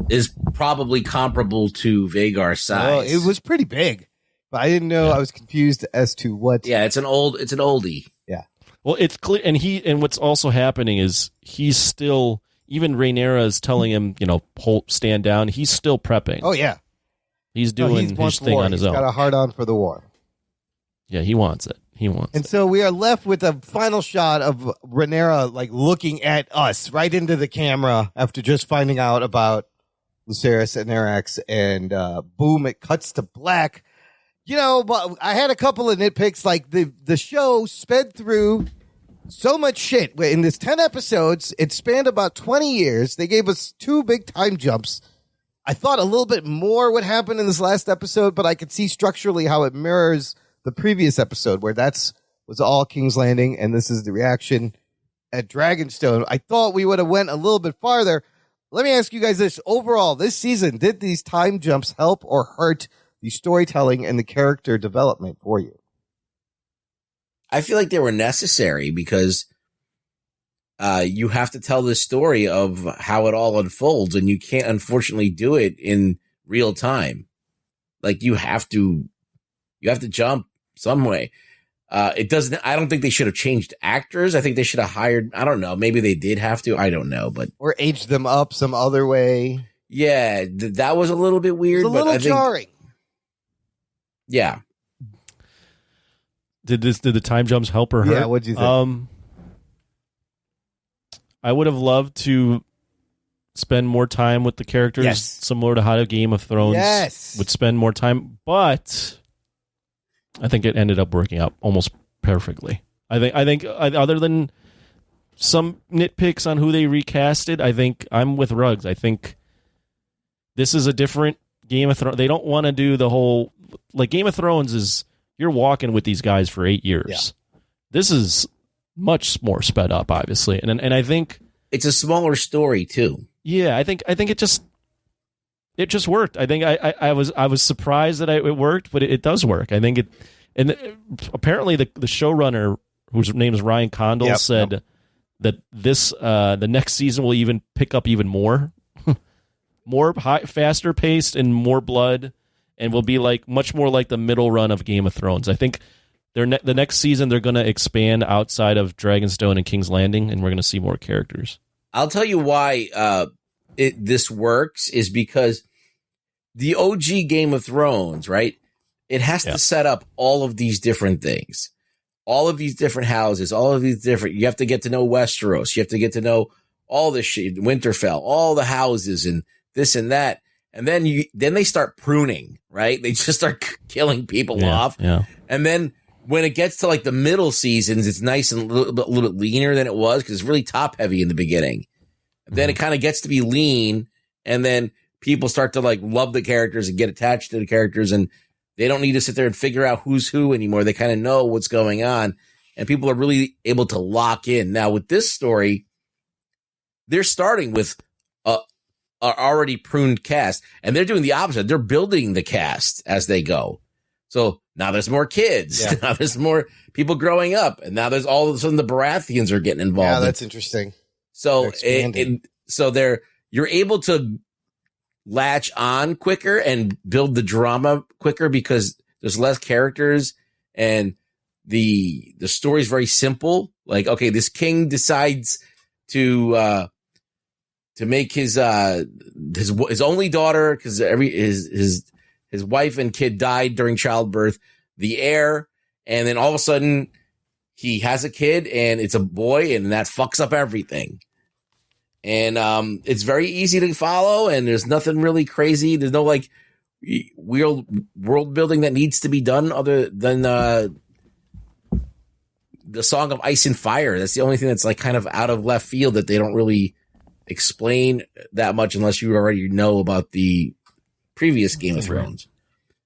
is probably comparable to Vagar's size. Oh, it was pretty big, but I didn't know. I was confused as to what. Yeah, it's an oldie. Yeah. Well, it's clear, and what's also happening is he's still, even Rhaenyra is telling him, stand down. He's still prepping. Oh yeah. He's doing his thing on his own. He's got a hard on for the war. Yeah, he wants it. And so we are left with a final shot of Rhaenyra like looking at us right into the camera after just finding out about Lucerys and Arax, and boom, it cuts to black. But I had a couple of nitpicks. Like the show sped through so much shit in this 10 episodes. It spanned about 20 years. They gave us 2 big time jumps. I thought a little bit more would happen in this last episode, but I could see structurally how it mirrors the previous episode, where was all King's Landing, and this is the reaction at Dragonstone. I thought we would have went a little bit farther. Let me ask you guys this. Overall, this season, did these time jumps help or hurt the storytelling and the character development for you? I feel like they were necessary because you have to tell the story of how it all unfolds, and you can't unfortunately do it in real time. Like you have to jump some way. I don't think they should have changed actors. I think they should have hired, I don't know, maybe they did have to, I don't know, but or aged them up some other way. Yeah, that was a little bit weird. It was a little jarring. Yeah. Did the time jumps help or hurt? Yeah, what'd you think? I would have loved to spend more time with the characters, similar to how Game of Thrones would spend more time, but I think it ended up working out almost perfectly. I think other than some nitpicks on who they recasted, I think I'm with Ruggs. I think this is a different Game of Thrones. They don't want to do the whole, like Game of Thrones is, you're walking with these guys for 8 years. Yeah. This is much more sped up, obviously, and I think it's a smaller story too. Yeah, I think it just worked. I think I was surprised that it worked, but it does work. I think it, and apparently the showrunner, whose name is Ryan Condal, said that this the next season will even pick up even more, faster paced and more blood, and will be like much more like the middle run of Game of Thrones. I think the next season they're going to expand outside of Dragonstone and King's Landing, and we're going to see more characters. I'll tell you why this works is because the OG Game of Thrones, right? It has to set up all of these different things, all of these different houses, all of these different. You have to get to know Westeros. You have to get to know all this shit, Winterfell, all the houses, and this and that. And then they start pruning, right? They just start killing people off, and then when it gets to like the middle seasons, it's nice and a little bit leaner than it was because it's really top heavy in the beginning. Then it kind of gets to be lean, and then people start to like love the characters and get attached to the characters, and they don't need to sit there and figure out who's who anymore. They kind of know what's going on, and people are really able to lock in. Now with this story, they're starting with a already pruned cast, and they're doing the opposite. They're building the cast as they go. So now there's more kids. Yeah. Now there's more people growing up, and now there's all of a sudden the Baratheons are getting involved. Yeah, that's interesting. So you're able to latch on quicker and build the drama quicker because there's less characters, and the story's very simple. Like, okay, this king decides to make his only daughter, because his wife and kid died during childbirth, the heir, and then all of a sudden he has a kid and it's a boy, and that fucks up everything. And it's very easy to follow, and there's nothing really crazy. There's no like weird world building that needs to be done other than the Song of Ice and Fire. That's the only thing that's like kind of out of left field that they don't really explain that much unless you already know about the previous Game of Thrones.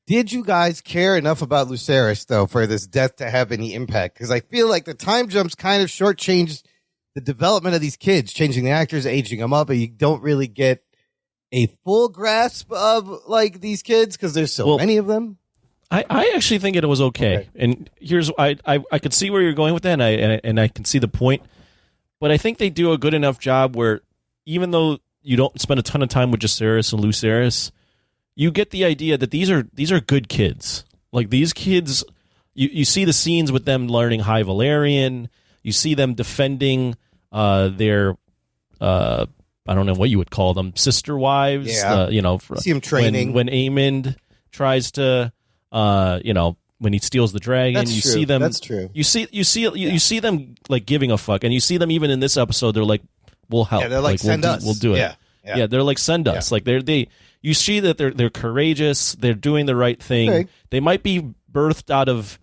Did you guys care enough about Lucerys, though, for this death to have any impact? Because I feel like the time jumps kind of shortchanged the development of these kids, changing the actors, aging them up, and you don't really get a full grasp of like these kids because there's so many of them. I actually think it was okay. And here's I could see where you're going with that, and I can see the point. But I think they do a good enough job where even though you don't spend a ton of time with Jacaerys and Lucerys, you get the idea that these are good kids. Like these kids, you see the scenes with them learning High Valyrian. You see them defending their I don't know what you would call them, sister wives. Yeah. See them training when Aemond tries to, when he steals the dragon. That's true. See them. That's true. You see them like giving a fuck, and you see them even in this episode. They're like, "We'll help." Yeah, they're like send us. We'll do it. Yeah. They're like send us. Like they. You see that they're courageous. They're doing the right thing. Okay. They might be birthed out of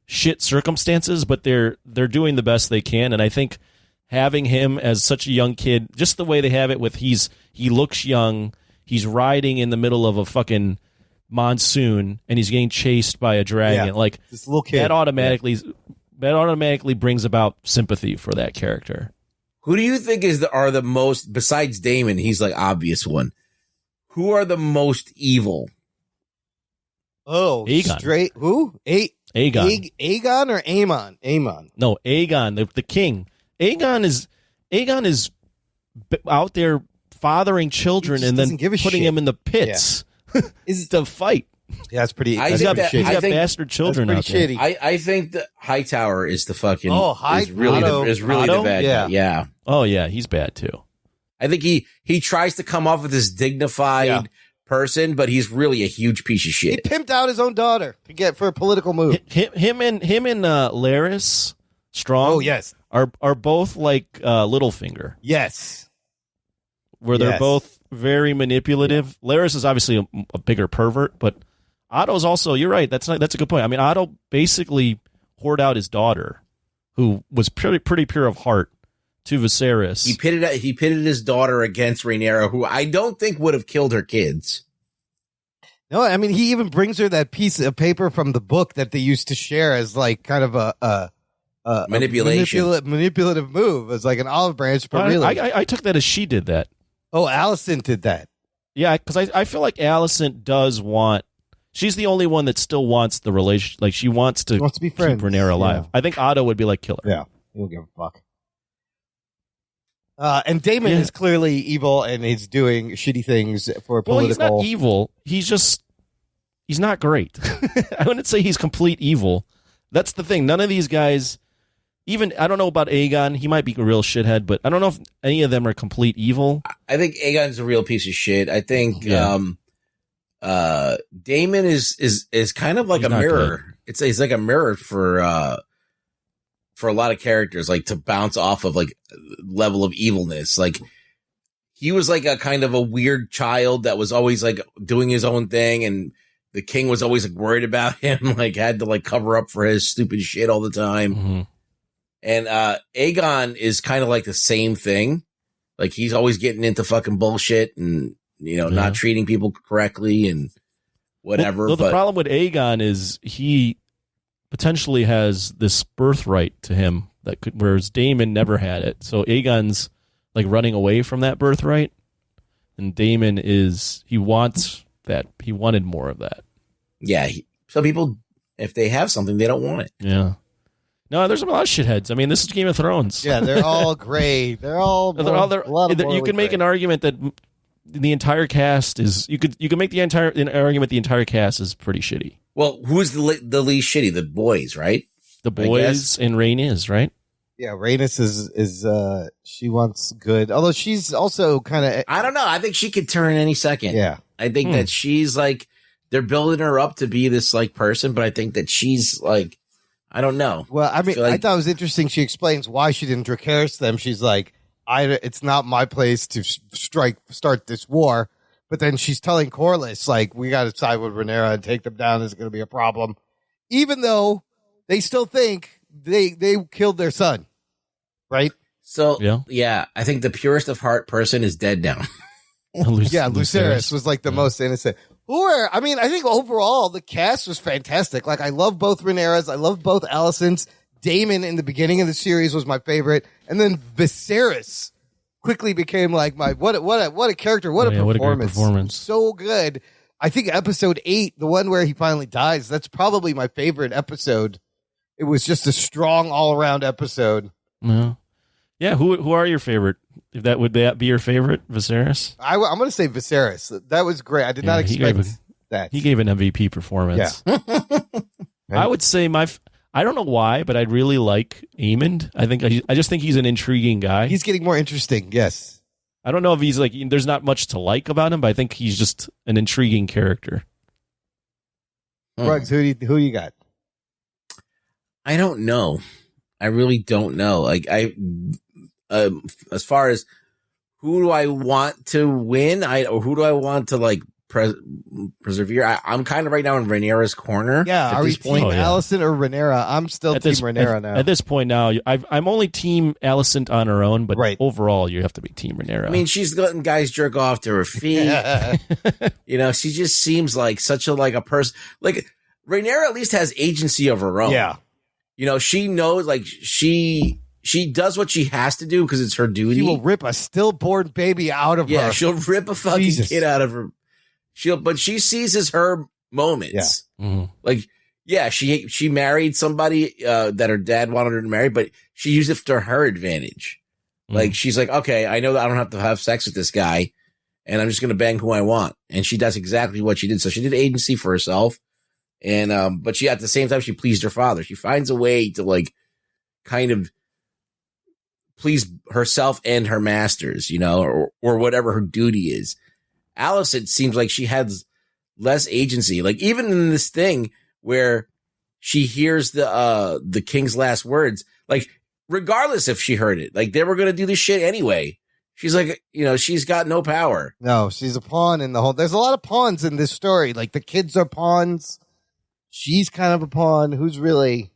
shit circumstances, but they're doing the best they can. And I think having him as such a young kid, just the way they have it with he looks young. He's riding in the middle of a fucking monsoon, and he's getting chased by a dragon. Yeah, like this little kid. That automatically brings about sympathy for that character. Who do you think are the most, besides Daemon? He's like obvious one. Who are the most evil? Oh, Aegon. Straight who? Aegon. Aegon or Aemon? Aemon. No, Aegon, the king. Aegon is out there fathering children and then putting him in the pits to fight. Yeah, that's pretty. He's got bastard children out there. shitty. I think the Hightower is the fucking. is really Otto? the bad guy. Yeah. Oh yeah, he's bad too. I think he tries to come off with this dignified person, but he's really a huge piece of He shit. pimped out his own daughter to get for a political move. Him and Larys Strong. Oh yes, are both like Littlefinger. yes, Where they're both very manipulative. Larys is obviously a bigger pervert, but Otto's also. You're right. That's a good point. I mean, Otto basically whored out his daughter, who was pretty pure of heart, to Viserys. He pitted his daughter against Rhaenyra, who I don't think would have killed her kids. No, I mean he even brings her that piece of paper from the book that they used to share as like kind of a manipulative move, as like an olive branch. But really, I took that as she did that. Oh, Alicent did that. Yeah, because I feel like Alicent does want. She's the only one that still wants the relation. Like she wants to be friends. Keep Rhaenyra alive. Yeah. I think Otto would be like kill her. Yeah, he don't give a fuck. And Daemon is clearly evil, and he's doing shitty things for political. Well, he's not evil. He's not great. I wouldn't say he's complete evil. That's the thing. None of these guys. Even I don't know about Aegon. He might be a real shithead, but I don't know if any of them are complete evil. I think Aegon's a real piece of shit. I think Daemon is kind of like He's a not mirror. It's like a mirror for a lot of characters, like to bounce off of like level of evilness. Like he was like a kind of a weird child that was always like doing his own thing, and the king was always like worried about him, like had to like cover up for his stupid shit all the time. Mm-hmm. And Aegon is kind of like the same thing. Like he's always getting into fucking bullshit and, not treating people correctly and whatever. Well, the problem with Aegon is he potentially has this birthright to him whereas Daemon never had it. So Aegon's like running away from that birthright, and Daemon he wants that. He wanted more of that. Yeah. Some people, if they have something, they don't want it. Yeah. No, there's a lot of shitheads. I mean, this is Game of Thrones. Yeah, they're all gray. They're all. You can make an argument that the entire cast is. You can make an argument the entire cast is pretty shitty. Well, who's the least shitty? The boys, right? The boys and Rhaenys, right? Yeah, Rhaenys is she wants good, although she's also kind of. I don't know. I think she could turn any second. Yeah, I think that she's like they're building her up to be this like person, but I think that she's like. I don't know. Well, I mean, I thought it was interesting. She explains why she didn't Dracarys them. She's like, it's not my place to start this war. But then she's telling Corlys, like, we got to side with Rhaenyra and take them down. This is going to be a problem. Even though they still think they killed their son. Right? So, yeah, I think the purest of heart person is dead now. Yeah, Lucerys was like the most innocent. I think overall the cast was fantastic. Like, I love both Rhaenyra's. I love both Alicent's. Damon in the beginning of the series was my favorite. And then Viserys quickly became like what a character. What a performance. What a great performance. So good. I think episode 8, the one where he finally dies, that's probably my favorite episode. It was just a strong all-around episode. Yeah. Who are your favorite? If that would be your favorite, Viserys? I'm going to say Viserys. That was great. I did not expect that. He gave an MVP performance. Yeah. I would say I don't know why, but I really like Aemond. I just think he's an intriguing guy. He's getting more interesting. Yes. I don't know if he's like, there's not much to like about him, but I think he's just an intriguing character. Ruggs, who you got? I don't know. I really don't know. Like as far as who do I want to win, or who do I want to like persevere? I'm kind of right now in Rhaenyra's corner. Yeah, are we team Alicent or Rhaenyra? I'm still team Rhaenyra now. At this point now, I'm only team Alicent on her own, but overall, you have to be team Rhaenyra. I mean, she's letting guys jerk off to her feet. She just seems like such a person. Like Rhaenyra at least has agency of her own. Yeah. She knows, like, she does what she has to do because it's her duty. She will rip a stillborn baby out of her. Yeah, she'll rip a fucking kid out of her. But she seizes her moments. Yeah. Mm-hmm. Like, yeah, she married somebody that her dad wanted her to marry, but she used it to her advantage. Mm-hmm. Like, she's like, okay, I know that I don't have to have sex with this guy, and I'm just going to bang who I want. And she does exactly what she did. So she did agency for herself. And, but she, at the same time, she pleased her father. She finds a way to like kind of please herself and her masters, or whatever her duty is. Alicent seems like she has less agency. Like even in this thing where she hears the king's last words, like regardless if she heard it, like they were going to do this shit anyway. She's like, she's got no power. No, she's a pawn in the whole, there's a lot of pawns in this story. Like the kids are pawns. She's kind of a pawn who's really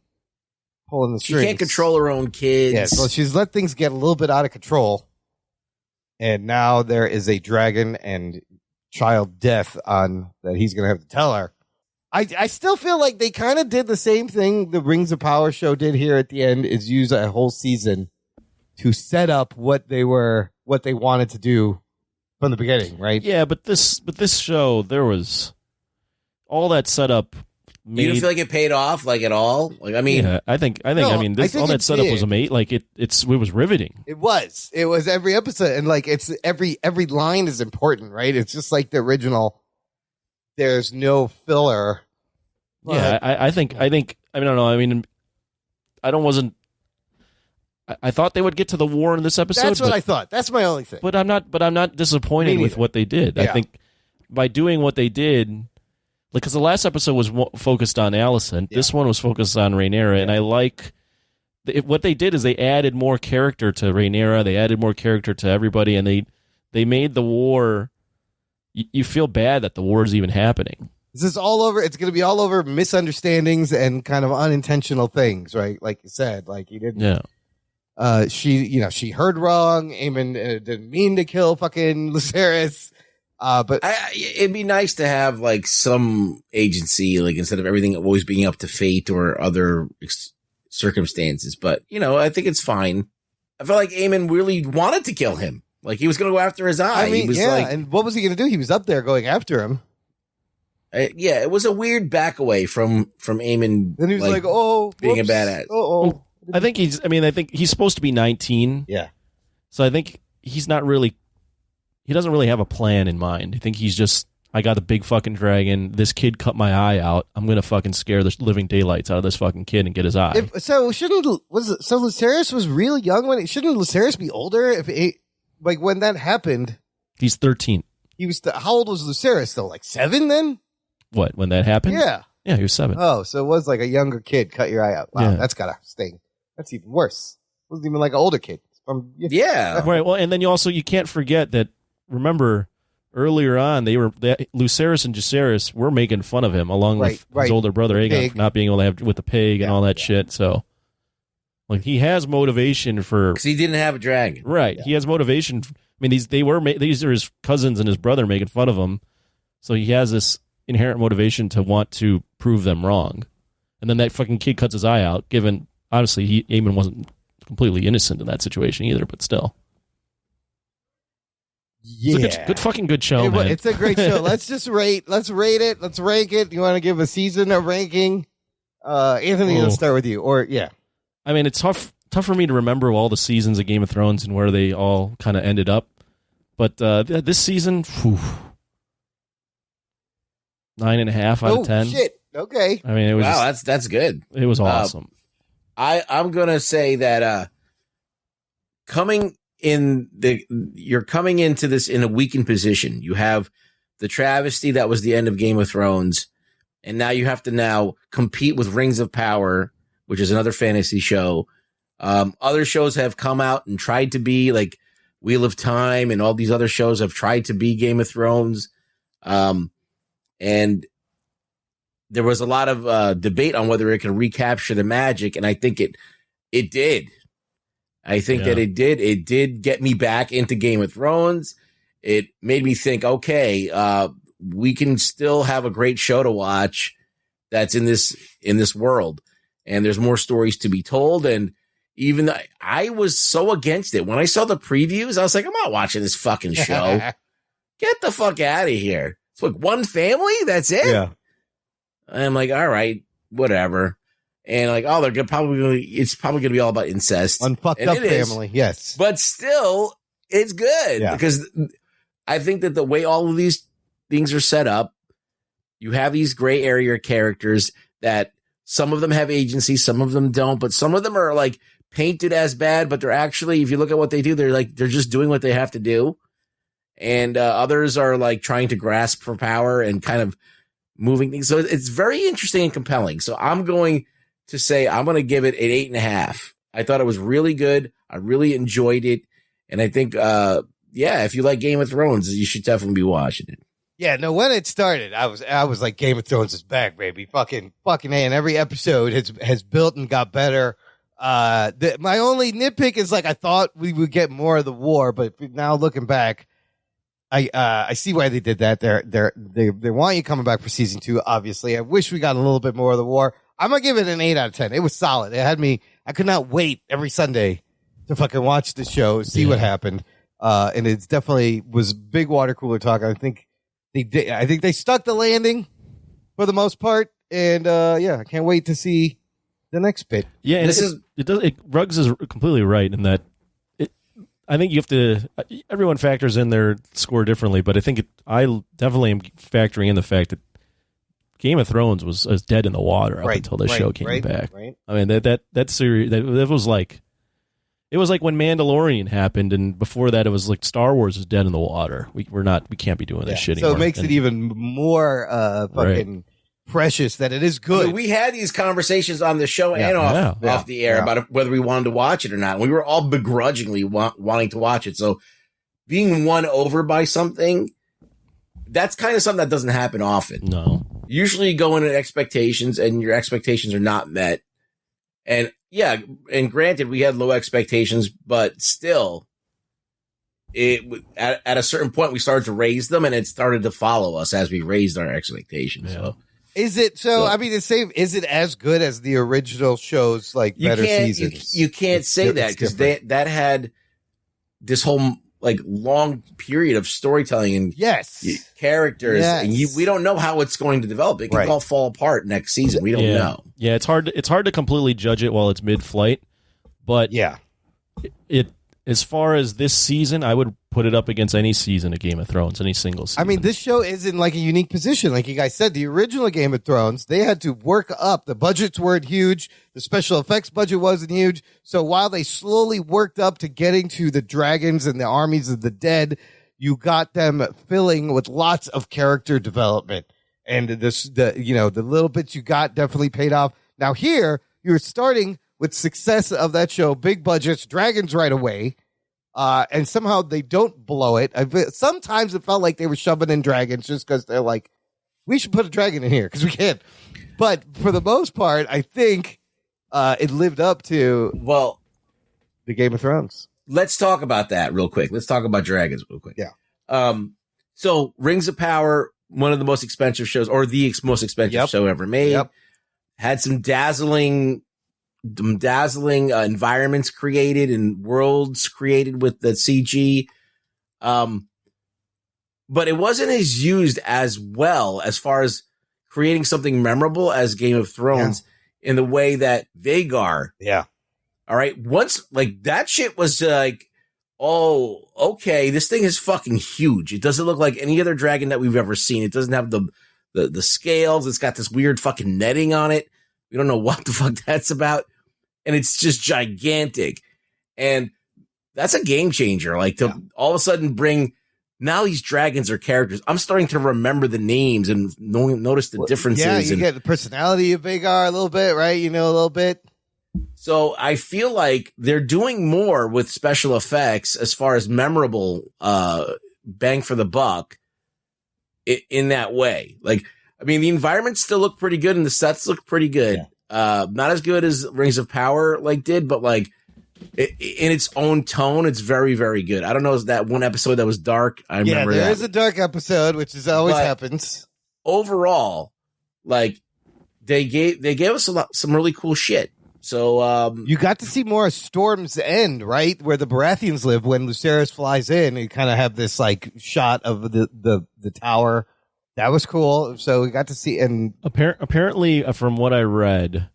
pulling the strings. She can't control her own kids. Yeah, so she's let things get a little bit out of control. And now there is a dragon and child death on that he's going to have to tell her. I still feel like they kind of did the same thing the Rings of Power show did here at the end, is use a whole season to set up what they wanted to do from the beginning, right? Yeah, but this show, there was all that setup. You don't feel like it paid off, like at all? Like, I mean, yeah, I think all that setup was amazing. Like it was riveting. It was every episode, and like it's every line is important, right? It's just like the original. There's no filler. Yeah, I think I don't know. I mean, I thought they would get to the war in this episode. That's what I thought. That's my only thing. But I'm not disappointed with what they did. Yeah. I think by doing what they did. Because the last episode was focused on Alicent. This one was focused on Rhaenyra, and I like what they did is they added more character to Rhaenyra. They added more character to everybody, and they made the war. You feel bad that the war is even happening. This is all over. It's going to be all over misunderstandings and kind of unintentional things, right? Like you said, like you didn't. Yeah. She heard wrong. Aemon didn't mean to kill fucking Lucerys. But it'd be nice to have like some agency, like instead of everything always being up to fate or other circumstances. But I think it's fine. I felt like Aemon really wanted to kill him. Like he was going to go after his eye. I mean, he was and what was he going to do? He was up there going after him. It was a weird back away from Aemon. Then he was like "Oh, being a badass." Oh, I think he's supposed to be 19. Yeah. So I think he's not really. He doesn't really have a plan in mind. I think he's just, I got a big fucking dragon. This kid cut my eye out. I'm going to fucking scare the living daylights out of this fucking kid and get his eye. So Lucerys was real young shouldn't Lucerys be older? When that happened. He's 13. He was, how old was Lucerys though? Like 7 then? What, when that happened? Yeah. Yeah, he was 7. Oh, so it was like a younger kid cut your eye out. Wow, Yeah. That's gotta sting. That's even worse. It wasn't even like an older kid. Yeah. Right. Well, and then you can't forget that. Remember, earlier on, Lucerys and Jacaerys were making fun of him along with his older brother Aegon for not being able to have with the pig and all that shit. So, Like he has motivation for Because he didn't have a dragon. right. He has motivation. I mean, these are his cousins and his brother making fun of him, so he has this inherent motivation to want to prove them wrong. And then that fucking kid cuts his eye out. Given honestly, Eamon wasn't completely innocent in that situation either, but still. Yeah, It's a good fucking good show, man. It's a great show. Let's rate it. Let's rank it. You want to give a season a ranking? Anthony, let's start with you. Or yeah, I mean, it's tough for me to remember all the seasons of Game of Thrones and where they all kind of ended up. But this season, 9.5 out of 10. Shit. Okay. I mean, it was Wow, that's good. it was awesome. I'm gonna say that you're coming into this in a weakened position. You have the travesty that was the end of Game of Thrones, and now you have to compete with Rings of Power, which is another fantasy show. Other shows have come out and tried to be like Wheel of Time, and all these other shows have tried to be Game of Thrones. And there was a lot of debate on whether it can recapture the magic, and I think it did. I think that it did. It did get me back into Game of Thrones. It made me think, okay, we can still have a great show to watch that's in this world, and there's more stories to be told. And even I was so against it when I saw the previews, I was like, I'm not watching this fucking show. Get the fuck out of here. It's like one family. That's it. Yeah. I'm like, all right, whatever. And like, oh, it's probably going to be all about incest. Unfucked up family. Yes. But still, it's good because I think that the way all of these things are set up, you have these gray area characters that some of them have agency, some of them don't, but some of them are like painted as bad, but they're actually, if you look at what they do, they're just doing what they have to do. And others are like trying to grasp for power and kind of moving things. So it's very interesting and compelling. So I'm going to say I'm going to give it an 8.5. I thought it was really good. I really enjoyed it. And I think, if you like Game of Thrones, you should definitely be watching it. Yeah, no, when it started, I was like, Game of Thrones is back, baby. Fucking A. And every episode has built and got better. My only nitpick is like, I thought we would get more of the war, but now looking back, I see why they did that. They want you coming back for season 2. Obviously, I wish we got a little bit more of the war. I'm gonna give it an 8 out of 10. It was solid. It had me. I could not wait every Sunday to fucking watch the show, see what happened. And it's definitely was big water cooler talk. I think they did. I think they stuck the landing for the most part. And I can't wait to see the next bit. Yeah, and Ruggs is completely right in that. I think you have to. Everyone factors in their score differently, but I think I definitely am factoring in the fact that Game of Thrones was dead in the water up until the show came back. Right. I mean that series that was like, it was like when Mandalorian happened, and before that it was like Star Wars is dead in the water. We can't be doing this shit anymore. So it makes it even more fucking precious that it is good. I mean, we had these conversations on the show and off the air about whether we wanted to watch it or not. We were all begrudgingly wanting to watch it. So being won over by something, that's kind of something that doesn't happen often. No. Usually you go into expectations and your expectations are not met. And and granted, we had low expectations, but still, at a certain point we started to raise them, and it started to follow us as we raised our expectations. Yeah. So. Is it so? I mean, is it as good as the original shows? Like better seasons? You can't say that because that had this whole like long period of storytelling and characters, and we don't know how it's going to develop. It can all fall apart next season. We don't know. Yeah, it's hard to completely judge it while it's mid-flight, but it as far as this season, I would put it up against any season of Game of Thrones, any single season. I mean, this show is in like a unique position. Like you guys said, the original Game of Thrones, they had to work up. The budgets weren't huge. The special effects budget wasn't huge. So while they slowly worked up to getting to the dragons and the armies of the dead, you got them filling with lots of character development. And the little bits you got definitely paid off. Now here, you're starting with success of that show, big budgets, dragons right away. And somehow they don't blow it. Sometimes it felt like they were shoving in dragons just because they're like, we should put a dragon in here because we can. But for the most part, I think it lived up to Well, the Game of Thrones. let's talk about that real quick. Let's talk about dragons real quick. Yeah. So Rings of Power, one of the most expensive shows, or the most expensive show ever made. Yep. Had some dazzling environments created and worlds created with the CG. But it wasn't as used as well as far as creating something memorable as Game of Thrones in the way that Vagar. Yeah. All right. Once like that shit was like, oh, okay, this thing is fucking huge. It doesn't look like any other dragon that we've ever seen. It doesn't have the scales. It's got this weird fucking netting on it. We don't know what the fuck that's about. And it's just gigantic. And that's a game changer. Like to all of a sudden bring, now these dragons are characters. I'm starting to remember the names and notice the differences. Yeah, you get the personality of Vagar a little bit, right? You know, a little bit. So I feel like they're doing more with special effects as far as memorable bang for the buck in that way. Like, I mean, the environments still look pretty good and the sets look pretty good. Yeah. Not as good as Rings of Power did, but like in its own tone, it's very, very good. I don't know, is that one episode that was dark? I remember that. There is a dark episode, which is always happens. Overall, like they gave us some really cool shit. So you got to see more of Storm's End, right, where the Baratheons live. When Lucerys flies in, you kind of have this like shot of the tower. That was cool. So we got to see. And apparently, from what I read,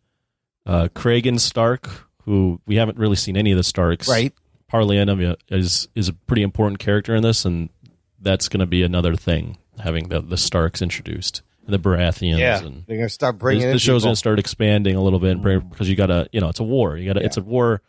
Kragan Stark, who we haven't really seen any of the Starks, right? Parlianum is a pretty important character in this, and that's going to be another thing, having the Starks introduced. The Baratheons, and they're gonna start bringing the show's gonna start expanding a little bit because you gotta, it's a war. It's a war.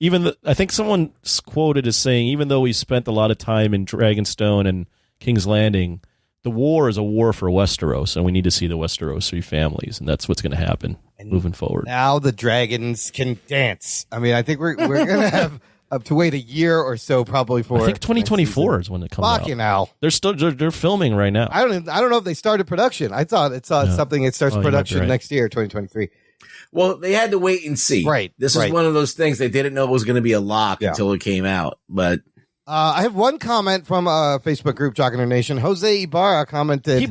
Even I think someone quoted as saying, even though we spent a lot of time in Dragonstone and King's Landing, the war is a war for Westeros, and we need to see the Westerosi families, and that's what's going to happen moving forward. Now the dragons can dance. I mean, I think we're gonna have up to wait a year or so, probably for. I think 2024 is when it comes out. Fucking hell. They're filming right now. I don't know if they started production. I thought it something. It starts production next year, 2023. Well, they had to wait and see. Right. This is one of those things they didn't know it was going to be a lock until it came out. But I have one comment from a Facebook group, Jock and Nerd Nation. Jose Ibarra commented.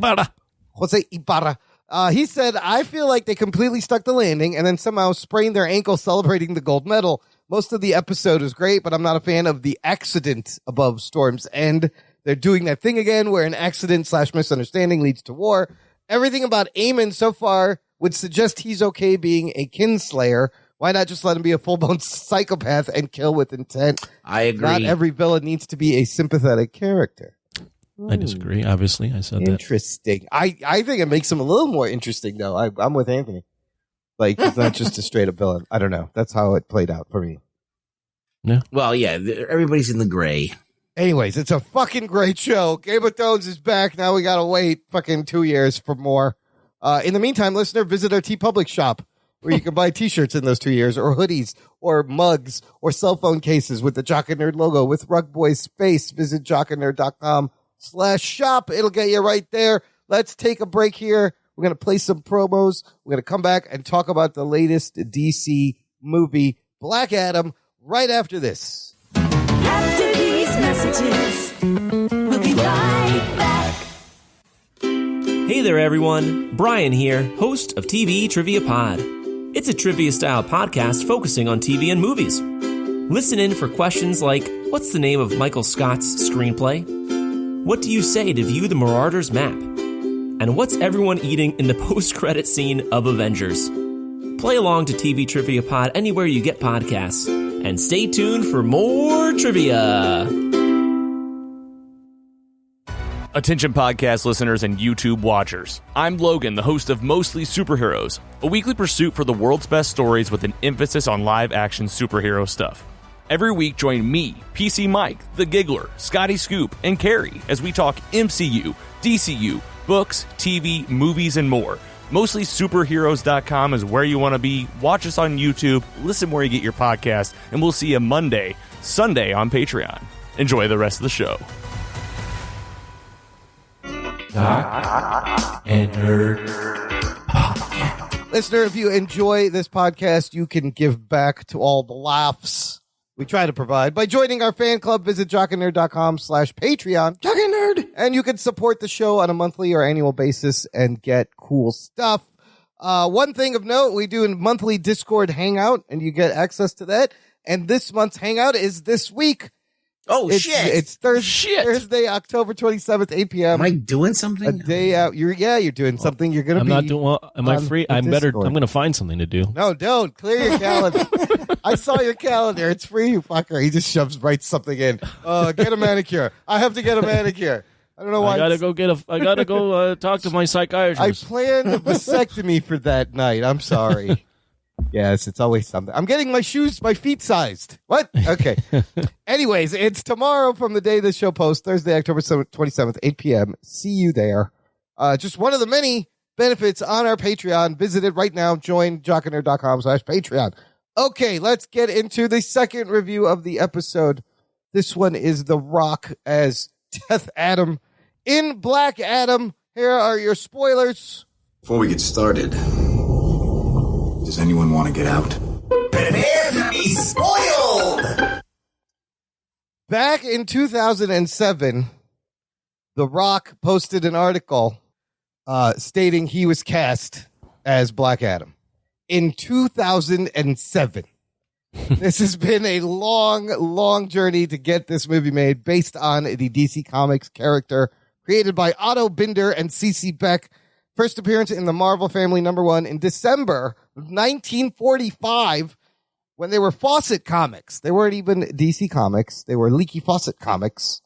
Jose Ibarra. He said, "I feel like they completely stuck the landing and then somehow sprained their ankle celebrating the gold medal. Most of the episode is great, but I'm not a fan of the accident above Storm's End. They're doing that thing again where an accident/misunderstanding leads to war. Everything about Aemon so far would suggest he's okay being a kinslayer. Why not just let him be a full-blown psychopath and kill with intent? I agree. Not every villain needs to be a sympathetic character." I disagree. Obviously, I said interesting. I think it makes him a little more interesting, though. I'm with Anthony. Like, he's not just a straight-up villain. I don't know. That's how it played out for me. Yeah. Well, yeah, everybody's in the gray. Anyways, it's a fucking great show. Game of Thrones is back. Now we gotta wait fucking 2 years for more. In the meantime, listener, visit our TeePublic shop where you can buy t-shirts in those 2 years, or hoodies, or mugs, or cell phone cases with the Jock and Nerd logo with Rug Boy's face. Visit jockandnerd.com/shop. It'll get you right there. Let's take a break here. We're going to play some promos. We're going to come back and talk about the latest DC movie, Black Adam, right after this. After these messages, we'll be right back. Hey there, everyone. Brian here, host of TV Trivia Pod. It's a trivia-style podcast focusing on TV and movies. Listen in for questions like, what's the name of Michael Scott's screenplay? What do you say to view the Marauders map? And what's everyone eating in the post-credit scene of Avengers? Play along to TV Trivia Pod anywhere you get podcasts. And stay tuned for more trivia. Attention podcast listeners and YouTube watchers. I'm Logan, the host of Mostly Superheroes, a weekly pursuit for the world's best stories with an emphasis on live-action superhero stuff. Every week, join me, PC Mike, The Giggler, Scotty Scoop, and Carrie as we talk MCU, DCU, books, TV, movies, and more. MostlySuperheroes.com is where you want to be. Watch us on YouTube, listen where you get your podcast, and we'll see you Sunday on Patreon. Enjoy the rest of the show. Jock and Nerd. Listener, if you enjoy this podcast, you can give back to all the laughs we try to provide by joining our fan club. Visit jockandnerd.com/Patreon. Jock and Nerd. And you can support the show on a monthly or annual basis and get cool stuff. One thing of note, we do a monthly Discord hangout, and you get access to that. And this month's hangout is this week. Oh, shit. It's Thursday, October 27th, 8 p.m. Am I doing something? A day out. You're doing something. You're going to I'm be. not doing well. Am I free? I'm better. I'm going to find something to do. No, don't. Clear your calendar. I saw your calendar. It's free, you fucker. He just writes something in. Get a manicure. I have to get a manicure. I don't know why. I gotta go talk to my psychiatrist. I planned a vasectomy for that night. I'm sorry. Yes, it's always something. I'm getting my feet sized. What? Okay. Anyways, it's tomorrow from the day this show posts, Thursday, October 27th, 8 p.m. See you there. Just one of the many benefits on our Patreon. Visit it right now. Join jockandnerd.com/Patreon. Okay, let's get into the second review of the episode. This one is The Rock as Death Adam in Black Adam. Here are your spoilers. Before we get started, does anyone want to get out? Prepare to be spoiled! Back in 2007, The Rock posted an article stating he was cast as Black Adam. In 2007. This has been a long journey to get this movie made based on the DC Comics character created by Otto Binder and C.C. Beck. First appearance in the Marvel Family #1 in December of 1945 when they were Fawcett Comics. They weren't even DC Comics. They were Leaky Fawcett Comics.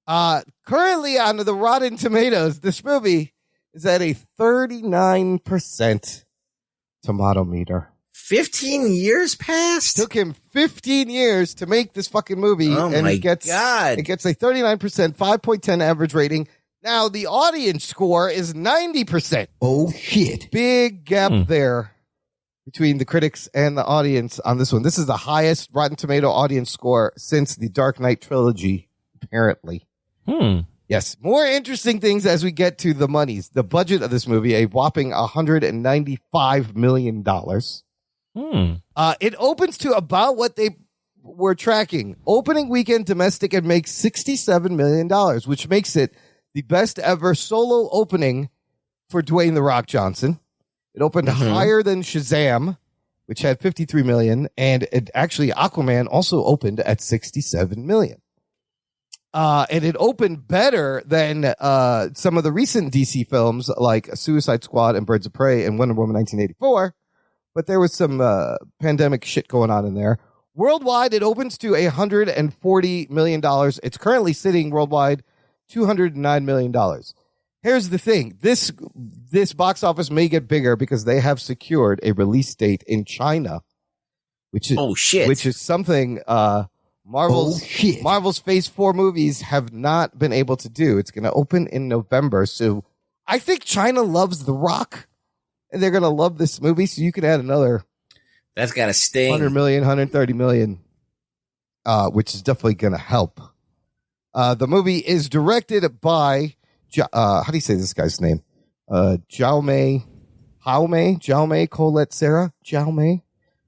Currently on the Rotten Tomatoes, this movie is at a 39% tomato meter. 15 years passed? Took him 15 years to make this fucking movie. Oh, and my God. It gets a 39%, 5.10 average rating. Now, the audience score is 90%. Oh, shit. Big gap there between the critics and the audience on this one. This is the highest Rotten Tomato audience score since the Dark Knight trilogy, apparently. Yes. More interesting things as we get to the monies. The budget of this movie, a whopping $195 million. It opens to about what they were tracking. Opening weekend domestic, it makes $67 million, which makes it the best ever solo opening for Dwayne "The Rock" Johnson. It opened higher than Shazam, which had $53 million, and Aquaman also opened at $67 million. And it opened better than some of the recent DC films like Suicide Squad and Birds of Prey and Wonder Woman 1984. But there was some pandemic shit going on in there. Worldwide, it opens to $140 million. It's currently sitting worldwide $209 million. Here's the thing. This box office may get bigger because they have secured a release date in China, which is something Marvel's Phase 4 movies have not been able to do. It's going to open in November. So I think China loves The Rock. And they're going to love this movie, so you can add another. That's got to sting. 100 million, 130 million, which is definitely going to help. The movie is directed by, how do you say this guy's name? Jaume Colette Serra. Jaume.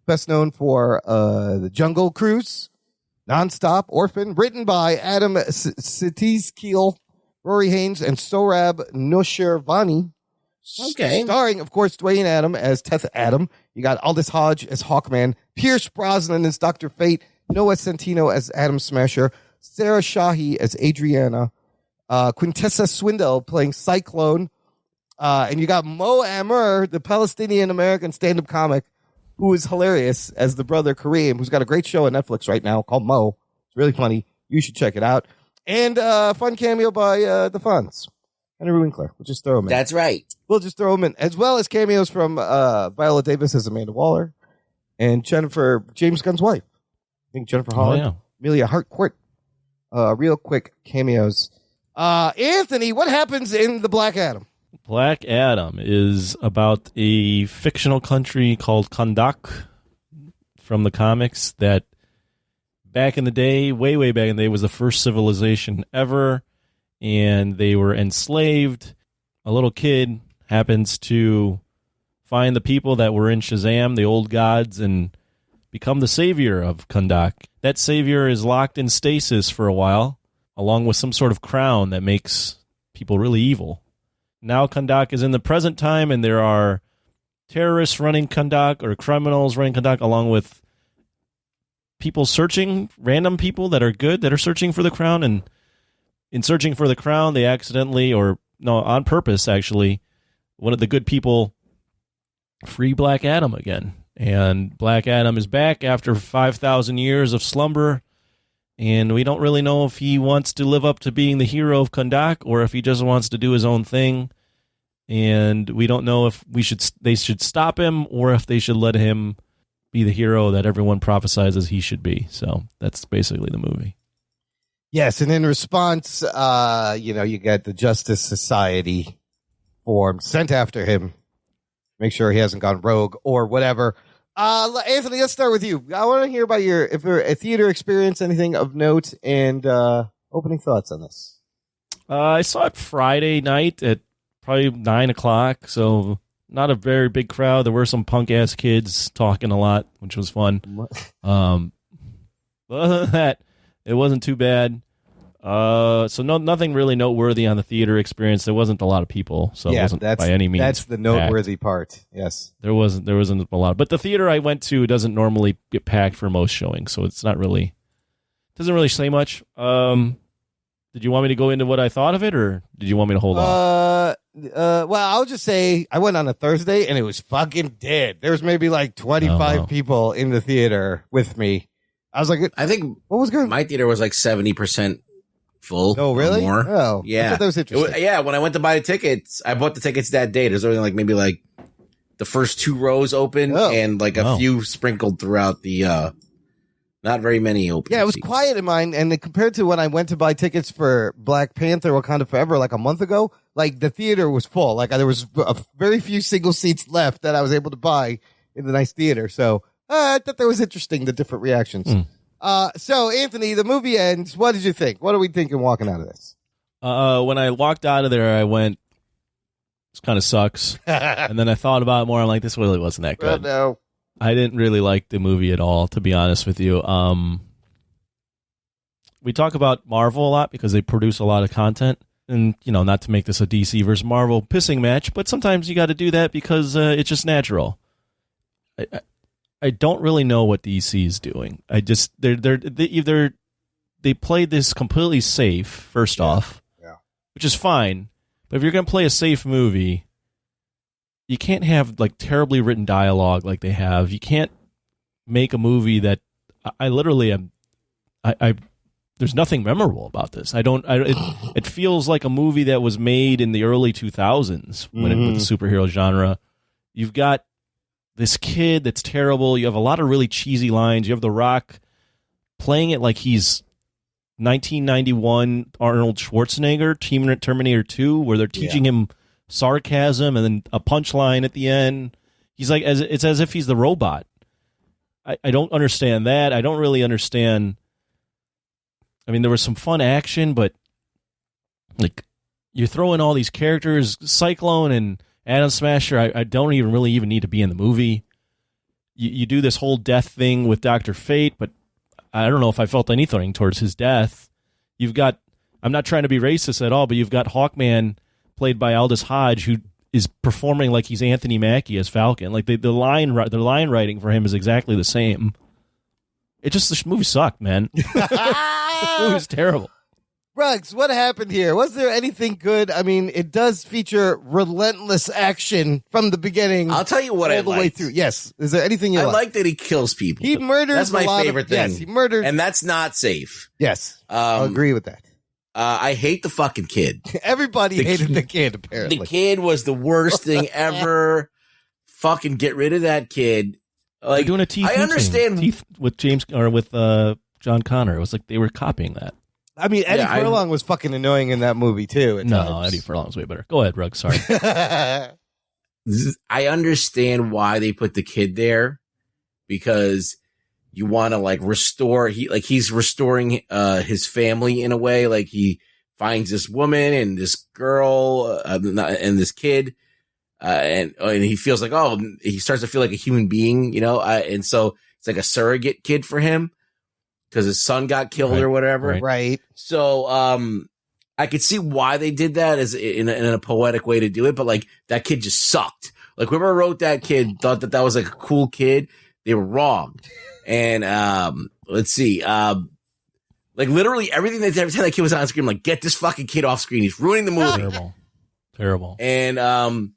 Best known for The Jungle Cruise, Nonstop, Orphan, written by Adam Sitizkiel, Rory Haynes, and Sohrab Noshervani. Okay. Starring, of course, Dwayne Adam as Death Adam. You got Aldous Hodge as Hawkman, Pierce Brosnan as Dr. Fate, Noah Centino as Adam Smasher, Sarah Shahi as Adriana, Quintessa Swindell playing Cyclone, and you got Mo Amer, the Palestinian-American stand-up comic, who is hilarious as the brother Kareem, who's got a great show on Netflix right now called Mo. It's really funny. You should check it out. And a fun cameo by the Fonz. Henry Winkler. We'll just throw him in. That's right. We'll just throw him in, as well as cameos from Viola Davis as Amanda Waller and James Gunn's wife. I think Jennifer Holland, Amelia Harcourt. Real quick cameos. Anthony, what happens in The Black Adam? Black Adam is about a fictional country called Kandak from the comics that back in the day, way back in the day, was the first civilization ever. And they were enslaved. A little kid happens to find the people that were in Shazam, the old gods, and become the savior of Kahndaq. That savior is locked in stasis for a while, along with some sort of crown that makes people really evil. Now Kahndaq is in the present time, and there are terrorists running Kahndaq, or criminals running Kahndaq, along with people searching, random people that are good, that are searching for the crown. And in searching for the crown, they accidentally, or no, on purpose actually, one of the good people free Black Adam again. And Black Adam is back after 5,000 years of slumber, and we don't really know if he wants to live up to being the hero of Kahndaq or if he just wants to do his own thing. And we don't know if they should stop him or if they should let him be the hero that everyone prophesizes he should be. So that's basically the movie. Yes, and in response, you get the Justice Society formed, sent after him. Make sure he hasn't gone rogue or whatever. Anthony, let's start with you. I want to hear about your theater experience, anything of note, and opening thoughts on this. I saw it Friday night at probably 9:00, so not a very big crowd. There were some punk-ass kids talking a lot, which was fun. But other than that, it wasn't too bad. So nothing really noteworthy on the theater experience. There wasn't a lot of people, so it wasn't by any means. That's the noteworthy part. Yes, there wasn't a lot. But the theater I went to doesn't normally get packed for most showings, so it's not really doesn't really say much. Did you want me to go into what I thought of it, or did you want me to hold on? Well, I'll just say I went on a Thursday and it was fucking dead. There was maybe like 25 people in the theater with me. I was like, I think what was good? My theater was like 70% full. Oh, really? More. Oh, yeah. I thought that was interesting. When I went to buy the tickets, I bought the tickets that day. There's only like maybe like the first 2 rows open and like a few sprinkled throughout the. Not very many open. Yeah, it was quiet in mine, and compared to when I went to buy tickets for Black Panther Wakanda Forever like a month ago, like the theater was full. Like there was very few single seats left that I was able to buy in the nice theater. So I thought that was interesting, the different reactions. So Anthony, the movie ends. What did you think? What are we thinking walking out of this? When I walked out of there, I went, this kind of sucks. And then I thought about it more. I'm like, this really wasn't that good. Oh, no. I didn't really like the movie at all, to be honest with you. We talk about Marvel a lot because they produce a lot of content. And, not to make this a DC versus Marvel pissing match, but sometimes you got to do that because it's just natural. I don't really know what DC is doing. They played this completely safe, first off, which is fine. But if you're going to play a safe movie, you can't have like terribly written dialogue like they have. You can't make a movie that I literally am. There's nothing memorable about this. It feels like a movie that was made in the early 2000s with the superhero genre. You've got this kid that's terrible. You have a lot of really cheesy lines. You have The Rock playing it like he's 1991 Arnold Schwarzenegger, Terminator 2, where they're teaching him sarcasm and then a punchline at the end. He's like, it's as if he's the robot. I don't understand that. I don't really understand. I mean, there was some fun action, but like you're throwing all these characters, Cyclone and Atom Smasher. I don't even need to be in the movie. You do this whole death thing with Dr. Fate, but I don't know if I felt anything towards his death. You've got, I'm not trying to be racist at all, but you've got Hawkman played by Aldous Hodge, who is performing like he's Anthony Mackie as Falcon. Like the line writing for him is exactly the same. This movie sucked, man. This movie's terrible. Ruggs, what happened here? Was there anything good? I mean, it does feature relentless action from the beginning. I'll tell you what all the way through. Yes. Is there anything you like that he kills people? He murders. That's my favorite thing. Yes, he murdered. And that's not safe. Yes. I'll agree with that. I hate the fucking kid. Everybody hated the kid, apparently. The kid was the worst thing ever. Fucking get rid of that kid. Like, they're doing a Teeth. I understand Teeth with John Connor. It was like they were copying that. I mean, Eddie Furlong was fucking annoying in that movie too. No, Eddie Furlong's way better. Go ahead, Ruggs. Sorry. I understand why they put the kid there, because you want to like restore. He's restoring his family in a way. Like he finds this woman and this girl and this kid. and he feels like, he starts to feel like a human being, and so it's like a surrogate kid for him because his son got killed or whatever. Right. So, I could see why they did that as in a poetic way to do it, but like that kid just sucked. Like whoever wrote that kid thought that was like a cool kid. They were wrong. And, let's see, like literally every time that kid was on screen, like, get this fucking kid off screen. He's ruining the movie. Terrible. And,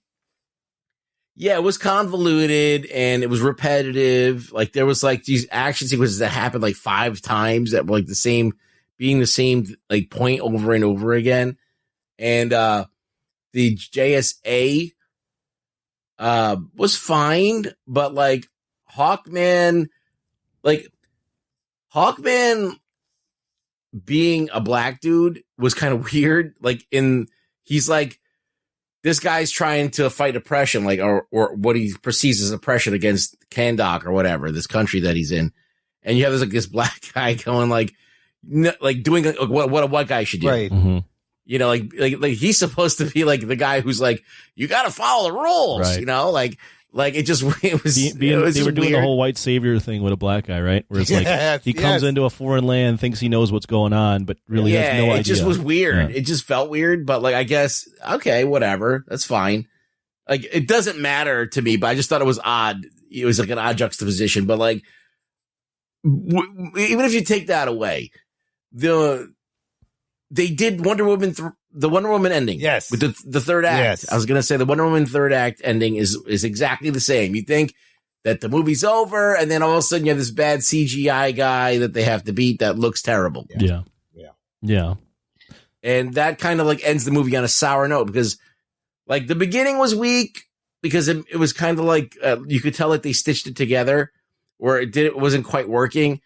yeah, it was convoluted and it was repetitive. Like there was like these action sequences that happened like 5 times that were like being the same like point over and over again. And, the JSA, was fine, but like Hawkman being a black dude was kind of weird. Like he's like, this guy's trying to fight oppression, like, or what he perceives as oppression against Kahndaq or whatever, this country that he's in. And you have this black guy going like doing what a white guy should do. Right. Mm-hmm. Like he's supposed to be like the guy who's like, you got to follow the rules, right. Like it was they were doing weird. the whole white savior thing with a black guy, right? Where it's like he comes into a foreign land, thinks he knows what's going on, but really has no idea. It just was weird. Yeah. It just felt weird, but like I guess okay, whatever, that's fine. Like it doesn't matter to me, but I just thought it was odd. It was like an odd juxtaposition, but like even if you take that away, they did Wonder Woman. The Wonder Woman ending. Yes. With the third act. Yes. I was going to say the Wonder Woman third act ending is exactly the same. You think that the movie's over and then all of a sudden you have this bad CGI guy that they have to beat that looks terrible. Yeah. And that kind of like ends the movie on a sour note because like the beginning was weak because it was kind of like you could tell that they stitched it together where it wasn't quite working.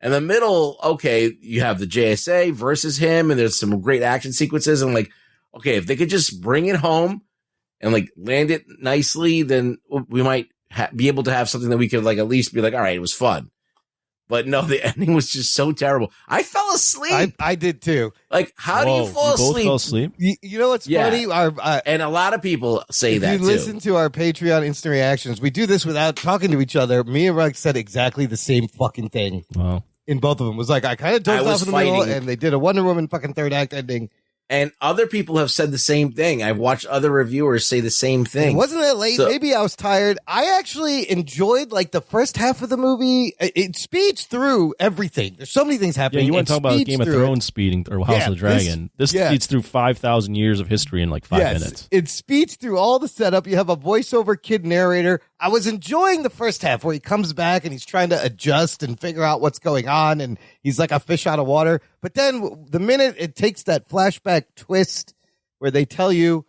In the middle, okay, you have the JSA versus him, and there's some great action sequences. And like, okay, if they could just bring it home and like land it nicely, then we might be able to have something that we could like at least be like, all right, it was fun. But no, the ending was just so terrible. I fell asleep. I did too. Like, how do you fall asleep? Both fell asleep? You know what's funny? And a lot of people say that if you listen to our Patreon instant reactions, we do this without talking to each other. Me and Rug said exactly the same fucking thing. Wow. In both of them. It was like, I kind of dozed off in the middle, and they did a Wonder Woman fucking third act ending. And other people have said the same thing. I've watched other reviewers say the same thing. It wasn't that late. Maybe I was tired. I actually enjoyed like the first half of the movie. It speeds through everything. There's so many things happening. Yeah, you want to talk about Game of Thrones speeding or House of the Dragon. This speeds through 5,000 years of history in like 5 minutes. It speeds through all the setup. You have a voiceover kid narrator. I was enjoying the first half where he comes back and he's trying to adjust and figure out what's going on. And he's like a fish out of water. But then the minute it takes that flashback twist where they tell you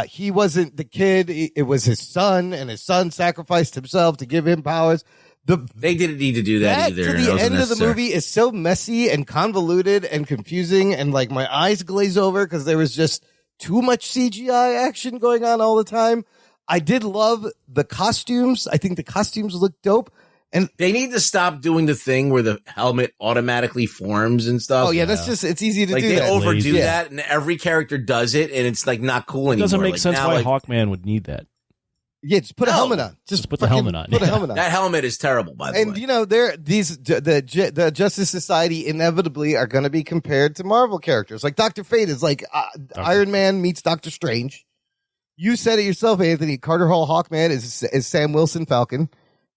he wasn't the kid, it was his son, and his son sacrificed himself to give him powers. They didn't need to do that either. To the end of the movie is so messy and convoluted and confusing, and like my eyes glaze over because there was just too much CGI action going on all the time. I did love the costumes. I think the costumes look dope. And they need to stop doing the thing where the helmet automatically forms and stuff. Oh yeah, that's just, it's easy to like do they that. overdo that, and every character does it, and it's like not cool anymore. It doesn't make like, sense now, why like, Hawkman would need that. Yeah, just put a helmet on. Just put the helmet on. Put a helmet on. That helmet is terrible, by the way. And you know, the Justice Society inevitably are going to be compared to Marvel characters. Like Dr. Fate is like Iron Man meets Doctor Strange. You said it yourself, Anthony. Carter Hall Hawkman is Sam Wilson Falcon.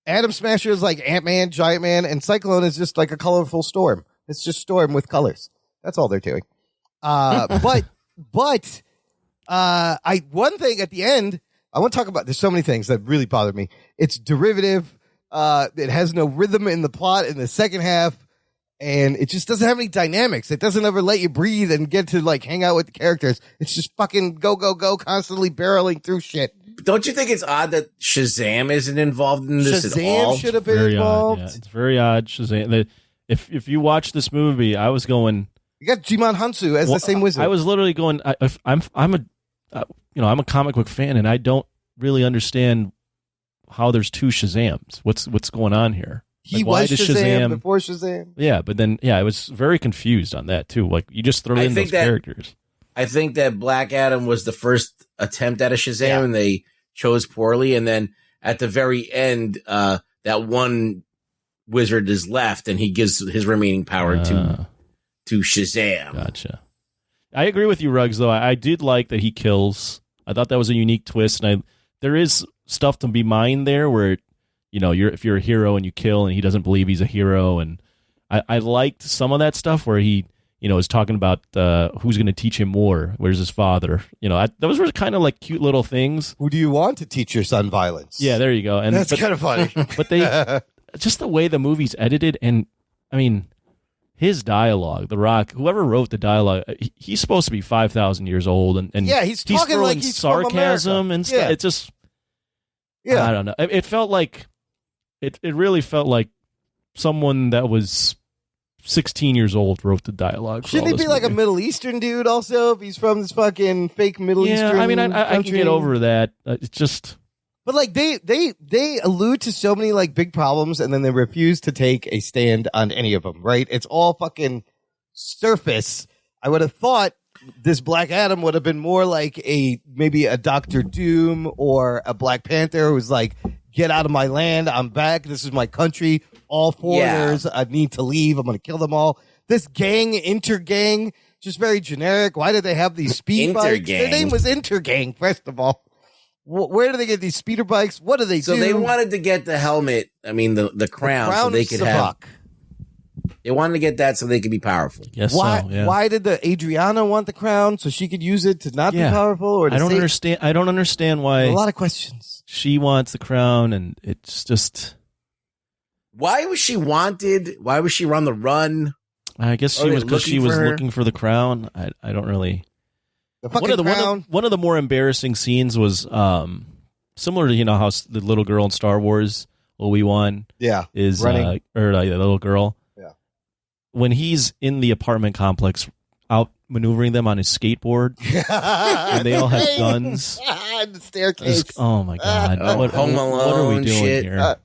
Atom Smasher is like Ant-Man, Giant Man, and Cyclone is just like a colorful storm. It's just Storm with colors. That's all they're doing. But one thing at the end, I want to talk about, there's so many things that really bothered me. It's derivative. It has no rhythm in the plot in the second half, and it just doesn't have any dynamics. It doesn't ever let you breathe and get to like hang out with the characters. It's just fucking go, go, go, constantly barreling through shit. Don't you think it's odd that Shazam isn't involved in this at all? Shazam should have been involved. Odd, yeah. It's very odd. Shazam. If you watch this movie, I was going. You got Jimon Hansu as the same wizard. I was literally going. I'm a comic book fan, and I don't really understand how there's two Shazams. What's going on here? He was Shazam before Shazam. Yeah, but then I was very confused on that too. Like you just throw in those characters. I think that Black Adam was the first attempt at a Shazam, and they chose poorly. And then at the very end, that one wizard is left, and he gives his remaining power to Shazam. Gotcha. I agree with you, Ruggs, though. I did like that he kills. I thought that was a unique twist, and there is stuff to be mined there where, if you're a hero and you kill, and he doesn't believe he's a hero, and I liked some of that stuff where he, is talking about who's going to teach him more. Where's his father? Those were kind of like cute little things. Who do you want to teach your son violence? Yeah, there you go. And that's kind of funny. But they just the way the movie's edited, and I mean, his dialogue, The Rock, whoever wrote the dialogue, he's supposed to be 5,000 years old, and yeah, he's talking like he's sarcasm and stuff. Yeah. It just, I don't know. It felt like it really felt like someone that was 16 years old wrote the dialogue. Shouldn't he be like a Middle Eastern dude also, if he's from this fucking fake Middle Eastern I mean, I can get over that. It's just... But like they allude to so many like big problems, and then they refuse to take a stand on any of them, right? It's all fucking surface. I would have thought this Black Adam would have been more like maybe a Dr. Doom or a Black Panther who's like, get out of my land, I'm back, this is my country, all foreigners, I need to leave, I'm gonna kill them all. This intergang, just very generic. Why did they have these speed bikes? Their name was Intergang, first of all. Where do they get these speeder bikes? What do they do? So they wanted to get the helmet, the crown so they could have. They wanted to get that so they could be powerful. Yes. Why did the Adriana want the crown so she could use it to not be powerful? Or I don't understand. I don't understand why. A lot of questions. She wants the crown, and it's just. Why was she wanted? Why was she on the run? I guess she was because she was looking for the crown. I don't really. One of the more embarrassing scenes was similar to how the little girl in Star Wars, Obi-Wan, is running, the little girl. Yeah, when he's in the apartment complex, out maneuvering them on his skateboard, and they all have guns. The staircase. Oh my god! Home Alone. What are we doing here?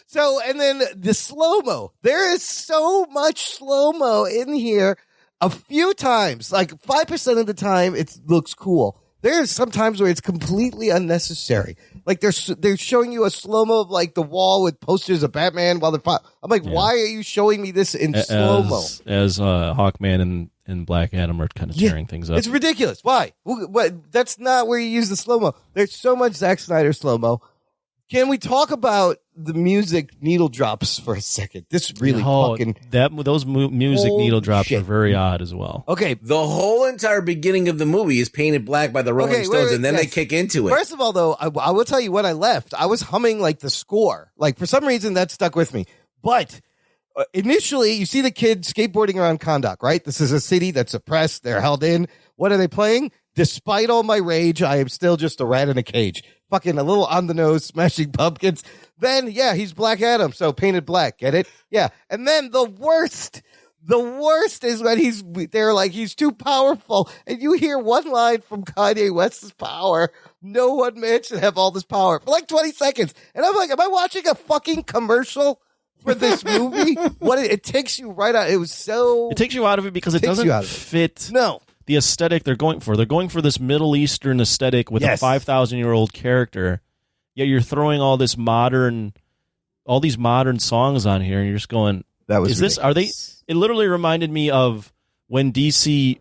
So, and then the slow-mo. There is so much slow-mo in here. A few times, like 5% of the time, it looks cool. There's some times where it's completely unnecessary. Like they're showing you a slow-mo of like the wall with posters of Batman while they're I'm like, why are you showing me this in slow-mo? As Hawkman and Black Adam are kind of tearing things up. It's ridiculous. Why? That's not where you use the slow-mo. There's so much Zack Snyder slow-mo. Can we talk about the music needle drops for a second? This really those music needle drops are very odd as well. Okay, the whole entire beginning of the movie is painted black by the Rolling Stones, and then they kick into it. First of all, though, I will tell you when I left, I was humming like the score. Like for some reason that stuck with me. But initially, you see the kids skateboarding around Kahndaq, right? This is a city that's oppressed. They're held in. What are they playing? Despite all my rage, I am still just a rat in a cage. Fucking a little on the nose, Smashing Pumpkins. Then, he's Black Adam, so painted black. Get it? Yeah. And then the worst is when they're like, he's too powerful. And you hear one line from Kanye West's Power. No one man should have all this power for like 20 seconds. And I'm like, am I watching a fucking commercial for this movie? It takes you right out. It was so. It takes you out of it because it doesn't fit. No. The aesthetic they're going for. They're going for this Middle Eastern aesthetic with a 5,000-year-old character. Yet you're throwing all these modern songs on here, and you're just going, "That was ridiculous. Are they?" It literally reminded me of when DC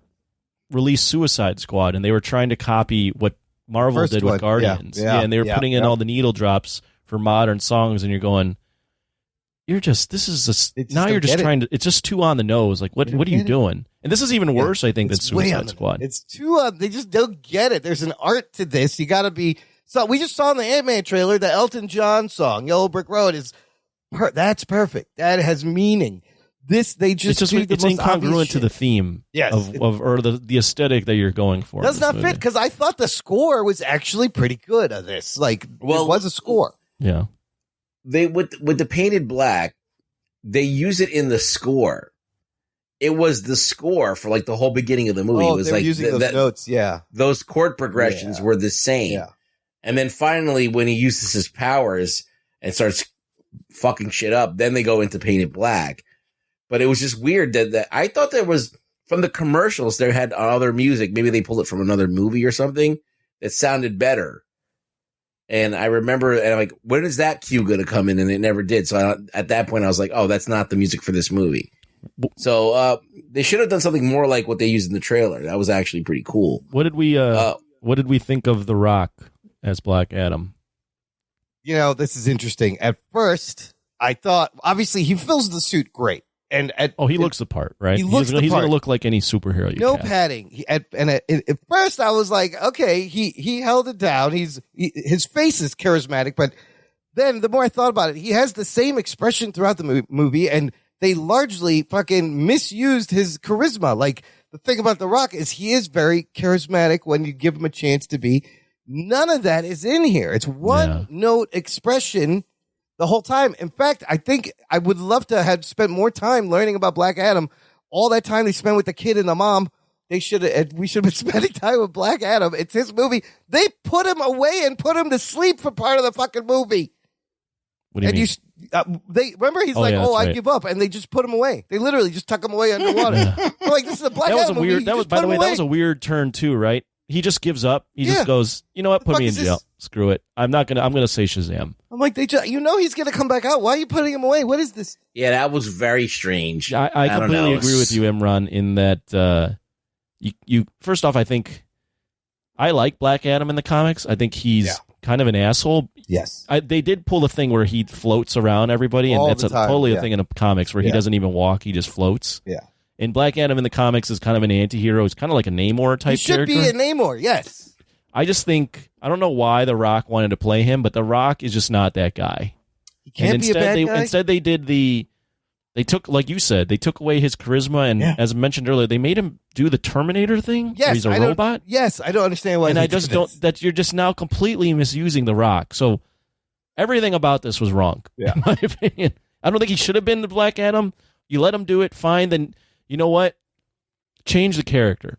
released Suicide Squad, and they were trying to copy what Marvel did with Guardians. And they were putting in all the needle drops for modern songs, and you're going, "You're just it's just too on the nose. Like what are you doing?" And this is even worse, I think, than Suicide Squad. It's too they just don't get it. There's an art to this. You got to be. So we just saw in the Ant-Man trailer the Elton John song, "Yellow Brick Road," that's perfect. That has meaning. It's incongruent to the theme or the aesthetic that you're going for. Does not fit because I thought the score was actually pretty good of this. Like, it was a score. Yeah. They with the painted black, they use it in the score. It was the score for like the whole beginning of the movie. It was like using those notes. Yeah, those chord progressions were the same. Yeah. And then finally, when he uses his powers and starts fucking shit up, then they go into painted black. But it was just weird that I thought there was from the commercials there had other music. Maybe they pulled it from another movie or something that sounded better. And I remember, and I'm like, when is that cue going to come in? And it never did. So at that point, I was like, oh, that's not the music for this movie. So they should have done something more like what they used in the trailer. That was actually pretty cool. What did we think of The Rock as Black Adam? This is interesting. At first, I thought, obviously, he fills the suit great. And he looks the part, right? He's going to look like any superhero. No padding. At first, I was like, okay, he held it down. His face is charismatic, but then the more I thought about it, he has the same expression throughout the movie, and they largely fucking misused his charisma. Like, the thing about The Rock is he is very charismatic when you give him a chance to be. None of that is in here. It's one note expression the whole time. In fact, I think I would love to have spent more time learning about Black Adam. All that time they spent with the kid and the mom, we should have been spending time with Black Adam. It's his movie. They put him away and put him to sleep for part of the fucking movie. What do you mean? They remember he's like, I give up, and they just put him away. They literally just tuck him away underwater. They're like, this is a Black Adam movie. That was a weird turn too, right? He just gives up. He just goes, you know what? Put me in jail. Screw it. I'm gonna say Shazam. I'm like, he's gonna come back out. Why are you putting him away? What is this? Yeah, that was very strange. I completely agree with you, Imran, in that you first off, I think I like Black Adam in the comics. I think he's kind of an asshole. Yes. They did pull the thing where he floats around everybody, and that's totally a thing in the comics where he doesn't even walk, he just floats. Yeah. And Black Adam in the comics is kind of an anti-hero. He's kind of like a Namor type character. He should be a Namor, yes. I just think, I don't know why The Rock wanted to play him, but The Rock is just not that guy. He can't be a bad guy? Instead, they took, like you said, they took away his charisma, and as mentioned earlier, they made him do the Terminator thing. Yes, where he's a robot. Yes, I don't understand why. And I just don't. That you're just now completely misusing The Rock. So everything about this was wrong. Yeah. In my opinion, I don't think he should have been the Black Adam. You let him do it, fine. Then you know what? Change the character.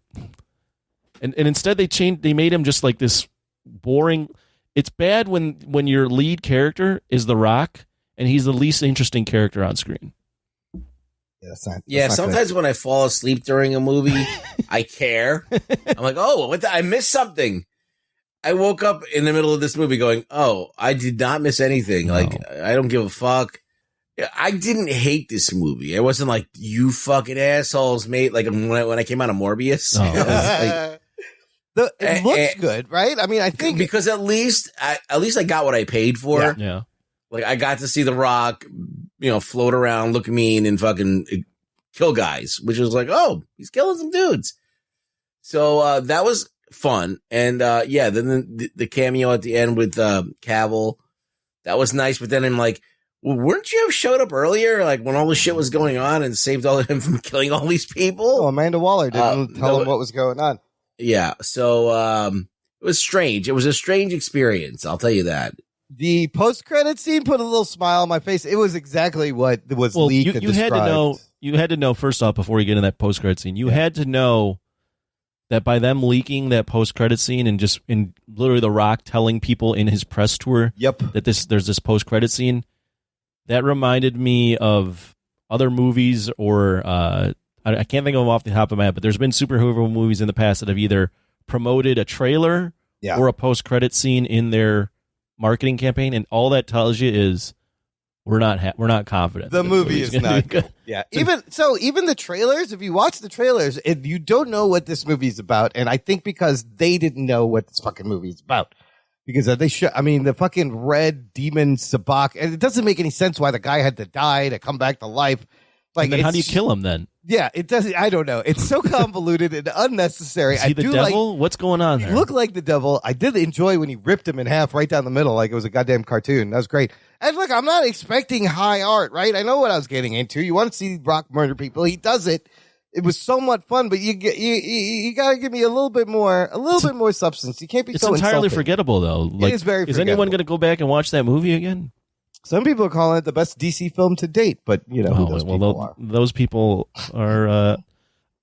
And instead they made him just like this boring. It's bad when your lead character is The Rock and he's the least interesting character on screen. Yeah, sometimes when I fall asleep during a movie, I care. I'm like, oh, I missed something. I woke up in the middle of this movie going, oh, I did not miss anything. No. Like, I don't give a fuck. I didn't hate this movie. It wasn't like, you fucking assholes, mate. Like when I came out of Morbius. Oh. It looks good, right? I mean, I think because at least I got what I paid for. Yeah. Like I got to see The Rock, float around, look mean, and fucking kill guys, which was like, oh, he's killing some dudes. So that was fun, and then the cameo at the end with Cavill, that was nice. But then I'm like, well, wouldn't you have showed up earlier, like when all the shit was going on, and saved all of him from killing all these people? Oh, Amanda Waller didn't tell him what was going on. Yeah, so it was strange. It was a strange experience, I'll tell you that. The post-credit scene put a little smile on my face. It was exactly what was leaked and described. You had to know, first off, before you get in that post-credit scene, you had to know that by them leaking that post-credit scene and just in literally The Rock telling people in his press tour that there's this post-credit scene, that reminded me of other movies or I can't think of them off the top of my head, but there's been superhero movies in the past that have either promoted a trailer or a post-credit scene in their marketing campaign, and all that tells you is we're not confident. The movie is not good. Yeah. Even the trailers, if you watch the trailers, you don't know what this movie is about, and I think because they didn't know what this fucking movie is about. Because the fucking red demon Sabak, and it doesn't make any sense why the guy had to die to come back to life. Like, and then how do you kill him then? Yeah, it doesn't. I don't know. It's so convoluted and unnecessary. Is he the devil? What's going on there? He looked like the devil. I did enjoy when he ripped him in half right down the middle, like it was a goddamn cartoon. That was great. And look, I'm not expecting high art, right? I know what I was getting into. You want to see Rock murder people? He does it. It was somewhat fun, but you got to give me a little bit more substance. You can't be so entirely insulting. Forgettable though. Like, it is very forgettable. Is anyone going to go back and watch that movie again? Some people are calling it the best DC film to date, but who those people are. Those people are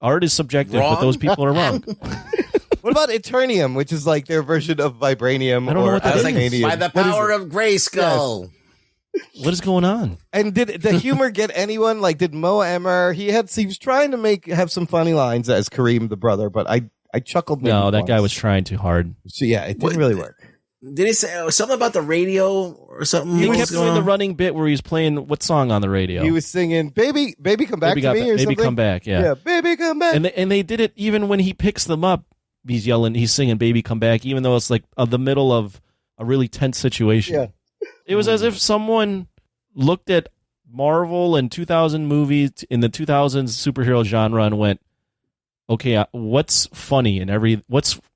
art is subjective, wrong? But those people are wrong. What about Eternium, which is like their version of Vibranium? I don't know what that is. By the power of Grayskull. Yes. What is going on? And did the humor get anyone? Like, did Mo Emmer? He was trying to have some funny lines as Kareem the brother, but I chuckled. No, that guy was trying too hard. So yeah, it didn't really work. did he say something about the radio or something? He kept doing the running bit where he was playing what song on the radio? He was singing "Baby, Baby, Come Back to Me" or something. Baby, Come Back. Yeah, Baby, Come Back. And they did it even when he picks them up. He's yelling, he's singing "Baby, Come Back," even though it's like the middle of a really tense situation. Yeah. It was as if someone looked at Marvel and 2000 movies in the 2000s superhero genre and went, okay, what's funny in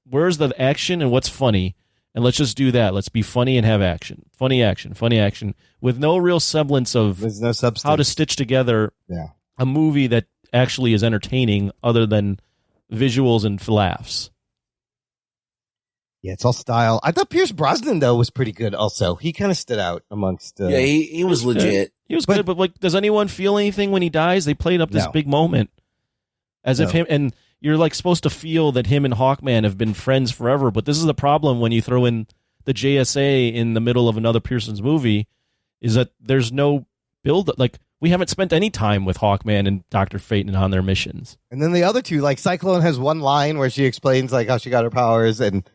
where's the action and what's funny? And let's just do that. Let's be funny and have action. Funny action with no real semblance of no substance. How to stitch together a movie that actually is entertaining other than visuals and laughs. Yeah, it's all style. I thought Pierce Brosnan, though, was pretty good also. He kind of stood out amongst... yeah, he was legit. He was good, but like, does anyone feel anything when he dies? They played up this big moment as if him... And you're like supposed to feel that him and Hawkman have been friends forever, but this is the problem when you throw in the JSA in the middle of another Pearson's movie, is that there's no build... Like, we haven't spent any time with Hawkman and Dr. Fate and on their missions. And then the other two, like Cyclone has one line where she explains like how she got her powers, and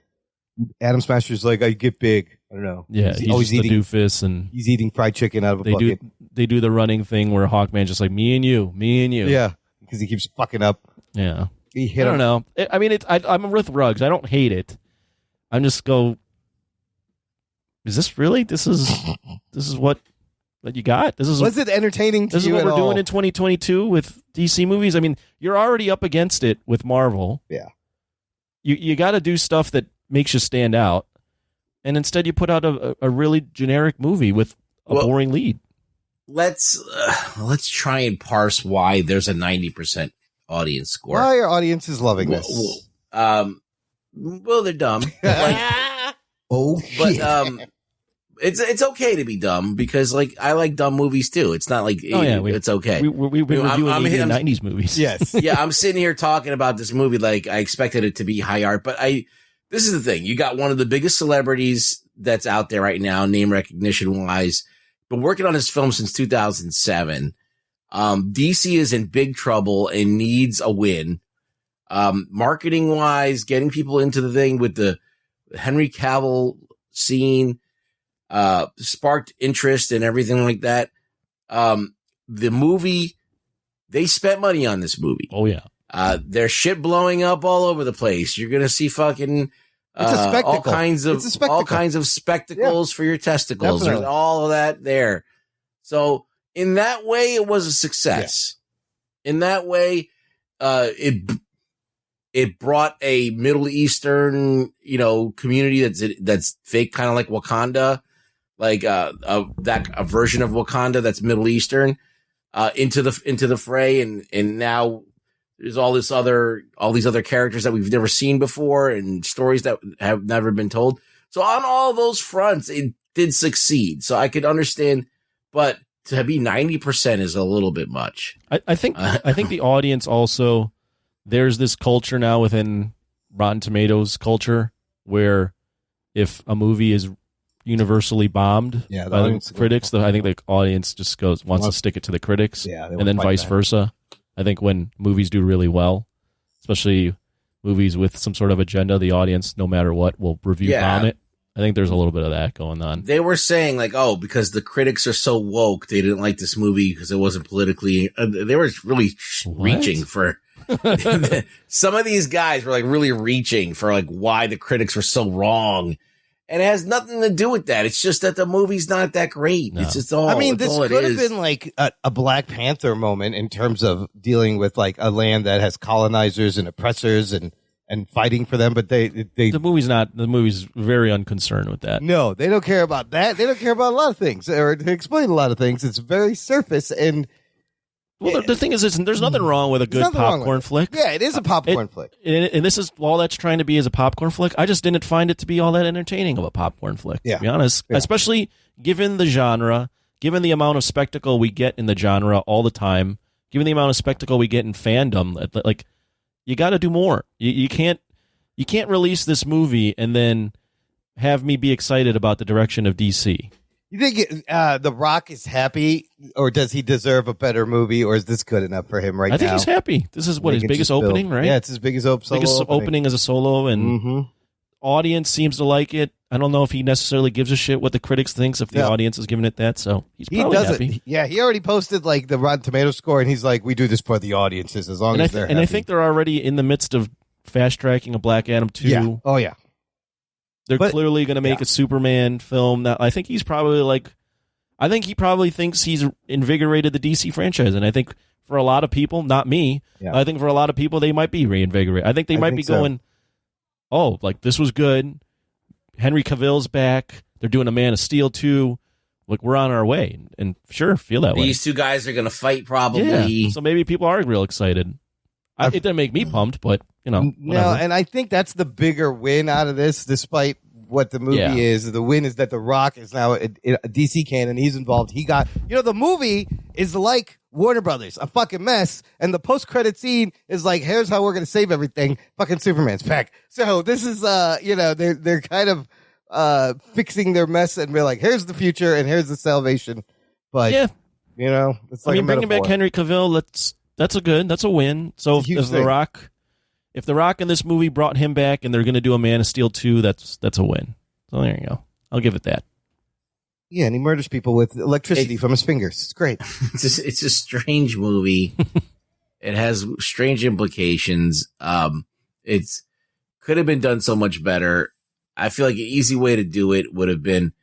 Adam Smasher's like, I get big. I don't know. Yeah, he's always eating the doofus, and he's eating fried chicken out of a bucket. They do the running thing where Hawkman's just like, me and you. Yeah, because he keeps fucking up. Yeah. He hit I don't know. I mean, I'm with Ruggs. I don't hate it. I'm just is this really? This is what you got? Was it entertaining to you? This is what we're doing in 2022 with DC movies. I mean, you're already up against it with Marvel. Yeah. You got to do stuff that makes you stand out, and instead you put out a really generic movie with a boring lead. Let's try and parse why there's a 90% audience score. Why are audiences loving this? Well, they're dumb. It's okay to be dumb because like I like dumb movies too. It's not like it's okay. We've been reviewing 80s and 90s movies. Yes. Yeah, I'm sitting here talking about this movie like I expected it to be high art, but this is the thing. You got one of the biggest celebrities that's out there right now, name recognition wise, been working on this film since 2007. DC is in big trouble and needs a win. Marketing wise, getting people into the thing with the Henry Cavill scene, sparked interest and everything like that. The movie, they spent money on this movie. Oh yeah. There's shit blowing up all over the place. You're going to see fucking, it's a spectacle. all kinds of spectacles for your testicles. Definitely. There's all of that there. So in that way, it was a success. Yeah. In that way, it brought a Middle Eastern, community that's fake, kind of like Wakanda, like a version of Wakanda that's Middle Eastern, into the fray, and now there's all these other characters that we've never seen before and stories that have never been told. So on all those fronts, it did succeed. So I could understand, but to be 90% is a little bit much. I think the audience also, there's this culture now within Rotten Tomatoes culture where if a movie is universally bombed by the critics, I think the audience just wants to stick it to the critics, and then vice versa. I think when movies do really well, especially movies with some sort of agenda, the audience, no matter what, will review bomb it. I think there's a little bit of that going on. They were saying like, because the critics are so woke, they didn't like this movie because it wasn't politically. They were really reaching for. Some of these guys were like really reaching for like why the critics were so wrong. And it has nothing to do with that. It's just that the movie's not that great. No. It's just all. I mean, this could have been like a Black Panther moment in terms of dealing with like a land that has colonizers and oppressors and fighting for them. But the movie's very unconcerned with that. No, they don't care about that. They don't care about a lot of things or to explain a lot of things. It's very surface and. Well, the thing is, there's nothing wrong with a good popcorn flick. Yeah, it is a popcorn flick. And this is all that's trying to be is a popcorn flick. I just didn't find it to be all that entertaining of a popcorn flick, to be honest. Yeah. Especially given the genre, given the amount of spectacle we get in the genre all the time, given the amount of spectacle we get in fandom, like, you got to do more. You can't release this movie and then have me be excited about the direction of DC. You think The Rock is happy, or does he deserve a better movie, or is this good enough for him right now? I think he's happy. This is his biggest opening, right? Yeah, it's his biggest opening as a solo, and audience seems to like it. I don't know if he necessarily gives a shit what the critics thinks if the audience is giving it that. So he's probably happy. Yeah, he already posted like the Rotten Tomato score, and he's like, "We do this for the audiences as long as they're happy." And I think they're already in the midst of fast tracking a Black Adam 2. Yeah. Oh yeah. They're clearly going to make a Superman film. That I think he's probably I think he probably thinks he's invigorated the DC franchise, and I think for a lot of people, not me, I think for a lot of people they might be reinvigorated. I think they might be going, "Oh, like this was good. Henry Cavill's back. They're doing a Man of Steel 2. Like we're on our way." And sure, feel that way. These two guys are going to fight probably. Yeah. So maybe people are real excited. It didn't make me pumped, but whatever. No, and I think that's the bigger win out of this, despite what the movie is. The win is that The Rock is now a DC canon. He's involved. He got, the movie is like Warner Brothers, a fucking mess. And the post-credit scene is like, here's how we're going to save everything. Fucking Superman's back. So this is, they're kind of fixing their mess, and we're like, here's the future and here's the salvation. But, it's like bringing back Henry Cavill, that's a win. So if The Rock in this movie brought him back and they're going to do a Man of Steel 2, that's a win. So there you go. I'll give it that. Yeah, and he murders people with electricity from his fingers. It's great. It's a strange movie. It has strange implications. It's could have been done so much better. I feel like an easy way to do it would have been,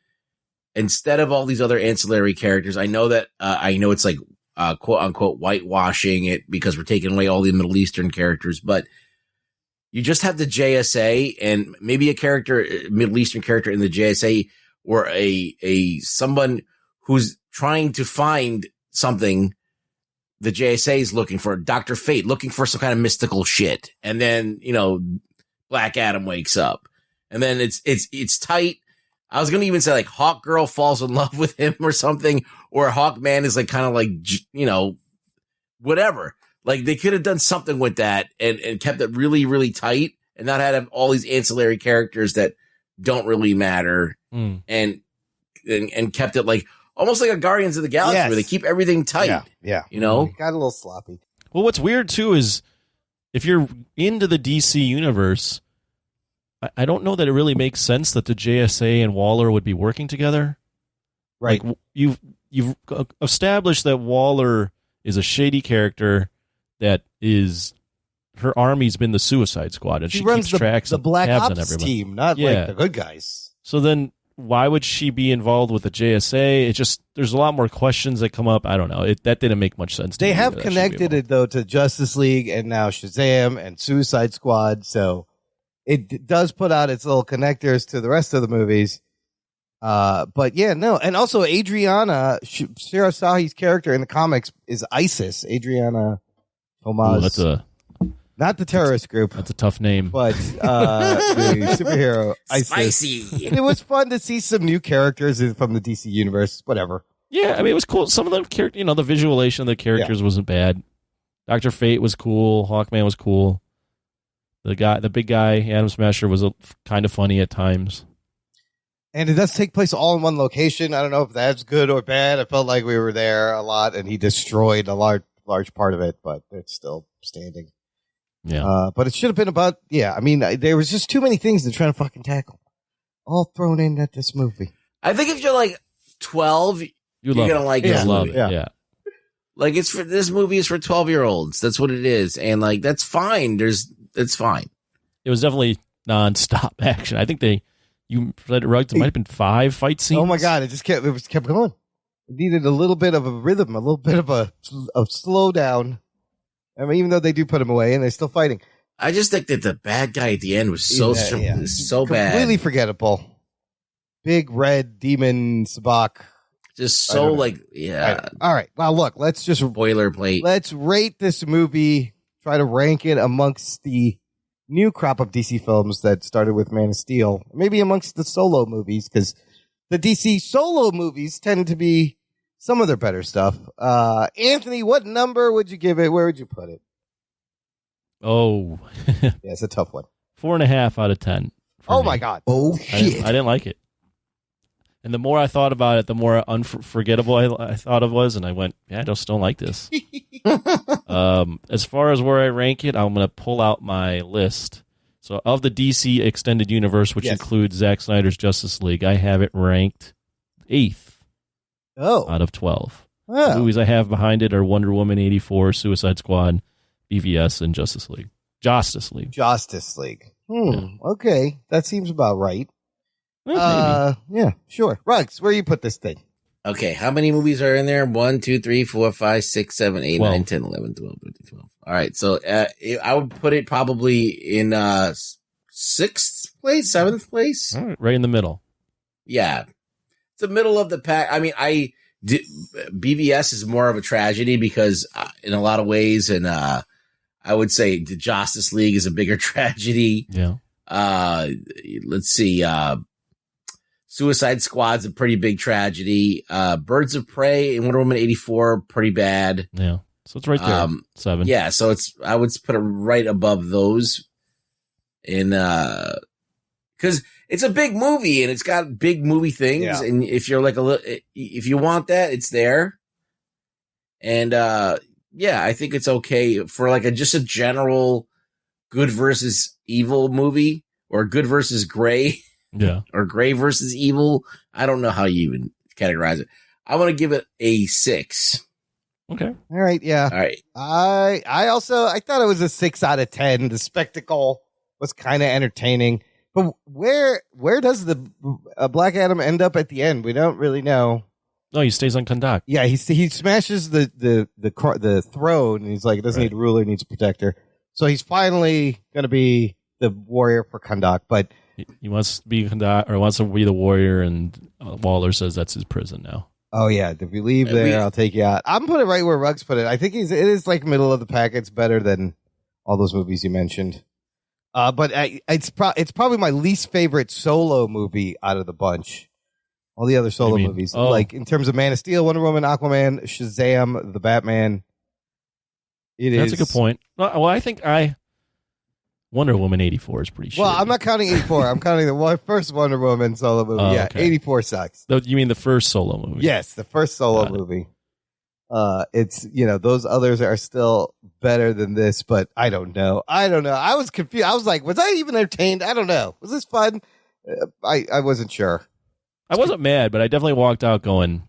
instead of all these other ancillary characters, I know it's like quote unquote whitewashing it because we're taking away all the Middle Eastern characters, but you just have the JSA and maybe a Middle Eastern character in the JSA, or someone who's trying to find something the JSA is looking for, Dr. Fate, looking for some kind of mystical shit. And then, Black Adam wakes up, and then it's tight. I was going to even say like Hawk Girl falls in love with him or something, or Hawkman is like kind of like, whatever. Like they could have done something with that and kept it really, really tight and not have all these ancillary characters that don't really matter and kept it like almost like a Guardians of the Galaxy where they keep everything tight. Yeah. You know? It got a little sloppy. Well, what's weird too is if you're into the DC universe, I don't know that it really makes sense that the JSA and Waller would be working together. Right. Like you've established that Waller is a shady character that is, her army's been the Suicide Squad, and she runs keeps tracks the Black tabs Ops on everyone. team, not like the good guys. So then why would she be involved with the JSA? It just, there's a lot more questions that come up. I don't know. That didn't make much sense to me. They have connected it though to Justice League and now Shazam and Suicide Squad, so it does put out its little connectors to the rest of the movies. But yeah, no. And also Adriana Shirasahi's character in the comics is ISIS. Adriana Tomaz. Not the terrorist group. That's a tough name. But the superhero ISIS. Spicy. It was fun to see some new characters from the DC universe. Whatever. Yeah, I mean, it was cool. Some of the characters, the visualization of the characters wasn't bad. Dr. Fate was cool. Hawkman was cool. The big guy, Adam Smasher, was kind of funny at times. And it does take place all in one location. I don't know if that's good or bad. I felt like we were there a lot, and he destroyed a large part of it, but it's still standing. Yeah. But it should have been about, I mean, there was just too many things to try to fucking tackle. All thrown in at this movie. I think if you're like 12, you're going to like this movie. Yeah. Like this movie is for 12-year-olds. That's what it is. And like, that's fine. It's fine. It was definitely nonstop action. I think you read it right. It might have been 5 fight scenes. Oh my God. It just kept going. It needed a little bit of a rhythm, a little bit of a slowdown. I mean, even though they do put him away and they're still fighting. I just think that the bad guy at the end was so bad. Completely forgettable. Big red demon Sabak. Just so like, All right. Well, look, let's just boilerplate. Let's rate this movie. Try to rank it amongst the new crop of DC films that started with Man of Steel. Maybe amongst the solo movies, because the DC solo movies tend to be some of their better stuff. Anthony, what number would you give it? Where would you put it? Oh. Yeah, it's a tough one. 4.5 out of 10. Oh, my God. Oh, shit. I didn't like it. And the more I thought about it, the more unforgettable I thought it was, and I went, I just don't like this. As far as where I rank it, I'm going to pull out my list. So of the DC extended universe, which includes Zack Snyder's Justice League, I have it ranked 8th out of 12. The movies I have behind it are Wonder Woman 84, Suicide Squad, BVS, and Justice League. Yeah. Okay, that seems about right. Yeah, sure. Rugs, where you put this thing? Okay, how many movies are in there? 1, 2, 3, 4, 5, 6, 7, 8, 12. 9, 10, 11, 12, 13, 12. All right, so I would put it probably in 6th place, 7th place. All right, right in the middle. Yeah, it's the middle of the pack. I mean, BVS is more of a tragedy because in a lot of ways, and I would say the Justice League is a bigger tragedy. Yeah. Let's see. Suicide Squad's a pretty big tragedy. Birds of Prey and Wonder Woman 84, pretty bad. Yeah. So it's right there. 7. Yeah. So I would put it right above those cause it's a big movie and it's got big movie things. Yeah. And if you're if you want that, it's there. And, yeah, I think it's okay for just a general good versus evil movie or good versus gray. Yeah. Or gray versus evil. I don't know how you even categorize it. I want to give it a 6. Okay. All right. Yeah. All right. I thought it was a 6 out of 10. The spectacle was kind of entertaining, but where does the Black Adam end up at the end? We don't really know. No, he stays on Kahndaq. Yeah. He smashes the throne and he's like, it doesn't need a ruler, it needs a protector. So he's finally going to be the warrior for Kahndaq, but he wants to be Kahndaq, or wants to be the warrior, and Waller says that's his prison now. Oh yeah, if you leave there, I'll take you out. I'm putting it right where Ruggs put it. I think it is middle of the pack. It's better than all those movies you mentioned. But it's probably my least favorite solo movie out of the bunch. All the other solo movies, like in terms of Man of Steel, Wonder Woman, Aquaman, Shazam, the Batman. That's a good point. Well, I think Wonder Woman 84 is pretty shitty. Well, I'm not counting 84. I'm counting the first Wonder Woman solo movie. Yeah, okay. 84 sucks. You mean the first solo movie? Yes, the first solo movie. It's, those others are still better than this, but I don't know. I was confused. I was like, was I even entertained? I don't know. Was this fun? I wasn't sure. I wasn't mad, but I definitely walked out going,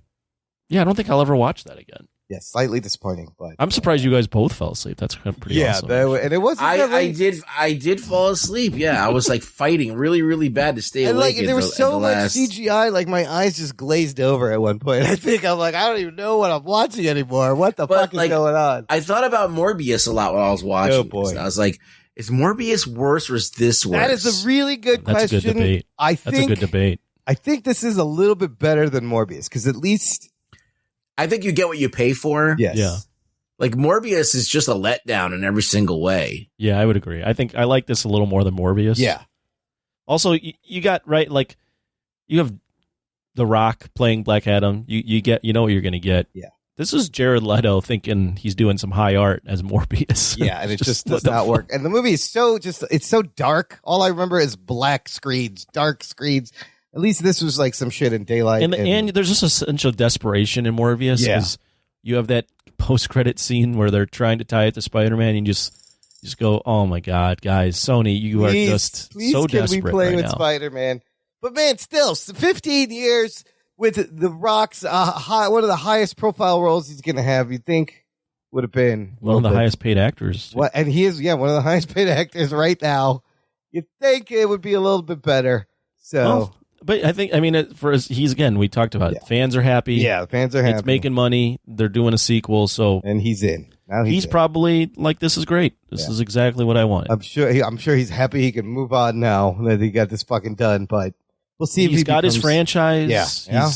yeah, I don't think I'll ever watch that again. Yeah, slightly disappointing, but I'm surprised you guys both fell asleep. That's pretty awesome. And it wasn't. I did fall asleep. Yeah, I was fighting really, really bad to stay awake. And there was so much CGI, my eyes just glazed over at one point. I think I'm I don't even know what I'm watching anymore. What the fuck is going on? I thought about Morbius a lot while I was watching. Oh boy, this. I was like, is Morbius worse or is this worse? That is a really good question. That's a good debate. That's a good debate. I think this is a little bit better than Morbius because at least. I think you get what you pay for. Yes. Yeah. Morbius is just a letdown in every single way. Yeah, I would agree. I think I like this a little more than Morbius. Yeah. Also, you got you have The Rock playing Black Adam. You know what you're going to get. Yeah. This is Jared Leto thinking he's doing some high art as Morbius. Yeah, and it just does not work. And the movie is it's so dark. All I remember is black screens, dark screens. At least this was some shit in daylight. And there's just a sense of desperation in Morbius. Yeah. You have that post-credit scene where they're trying to tie it to Spider-Man, and you just go, oh my God, guys, Sony, you are just so desperate can we play right with now. Spider-Man? But man, still, 15 years with The Rock's one of the highest profile roles he's going to have, you'd think would have been. One of the highest paid actors. And he is, one of the highest paid actors right now. You'd think it would be a little bit better. So... Well, but I think, we talked about it. Fans are happy. Yeah, fans are happy. It's making money. They're doing a sequel, and he's in. Now he's probably this is great. This is exactly what I wanted. I'm sure he's happy he can move on now that he got this fucking done. But we'll see if he's got his franchise. Yeah.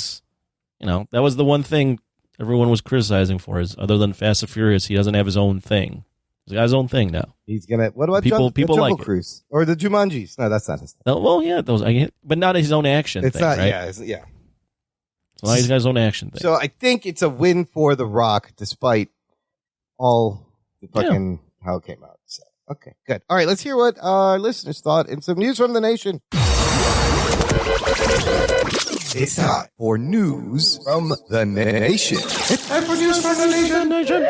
That was the one thing everyone was criticizing for is other than Fast and Furious, he doesn't have his own thing. He's got his own thing now. He's gonna. What about people Jungle like Cruise or the Jumanjis? No, that's not his thing. No, well, yeah, those. But not his own action. It's thing, not. Right? Yeah. So now he's got his own action thing. So I think it's a win for The Rock, despite all the fucking how it came out. So okay, good. All right, let's hear what our listeners thought and some news from the nation. It's time for news from the nation. It's time for news from the nation.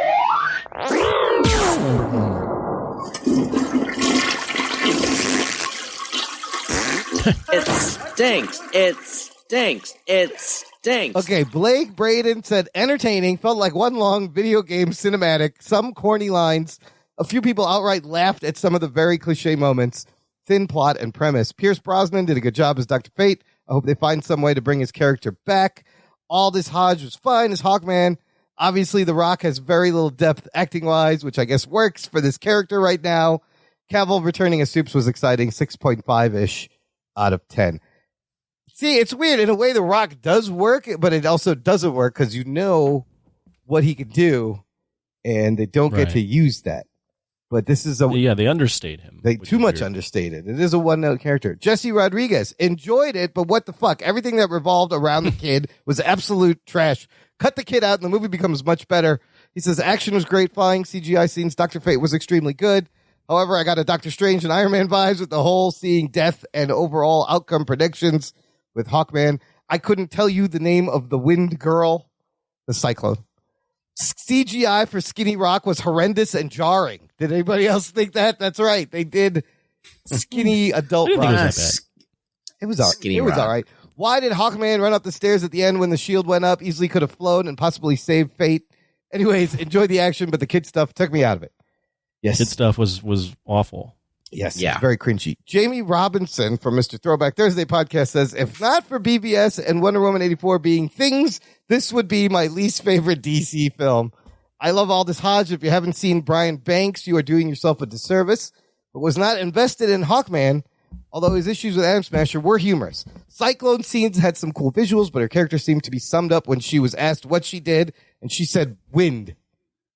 It stinks. It stinks. It stinks. Okay, Blake Braden said entertaining, felt like one long video game cinematic, some corny lines. A few people outright laughed at some of the very cliche moments. Thin plot and premise. Pierce Brosnan did a good job as Dr. Fate. I hope they find some way to bring his character back. Aldous Hodge was fine as Hawkman. Obviously, The Rock has very little depth acting-wise, which I guess works for this character right now. Cavill returning as Supes was exciting, 6.5-ish out of 10. See, it's weird. In a way, The Rock does work, but it also doesn't work because you know what he can do, and they don't get to use that. But this is they understate him. They too much understated. It is a one-note character. Jesse Rodriguez enjoyed it, but what the fuck? Everything that revolved around the kid was absolute trash. Cut the kid out, and the movie becomes much better. He says action was great, flying CGI scenes. Dr. Fate was extremely good. However, I got a Doctor Strange and Iron Man vibes with the whole seeing death and overall outcome predictions with Hawkman. I couldn't tell you the name of the wind girl, the Cyclone. CGI for Skinny Rock was horrendous and jarring. Did anybody else think that? That's right. They did skinny adult Rock. It was all right. Why did Hawkman run up the stairs at the end when the shield went up? Easily could have flown and possibly saved Fate. Anyways, enjoyed the action, but the kid stuff took me out of it. Yes. Kid stuff was awful. Yes. Yeah. Very cringy. Jamie Robinson from Mr. Throwback Thursday podcast says, if not for BVS and Wonder Woman 84 being things, this would be my least favorite DC film. I love Aldous Hodge. If you haven't seen Brian Banks, you are doing yourself a disservice, but was not invested in Hawkman, although his issues with Atom Smasher were humorous. Cyclone scenes had some cool visuals, but her character seemed to be summed up when she was asked what she did, and she said, wind.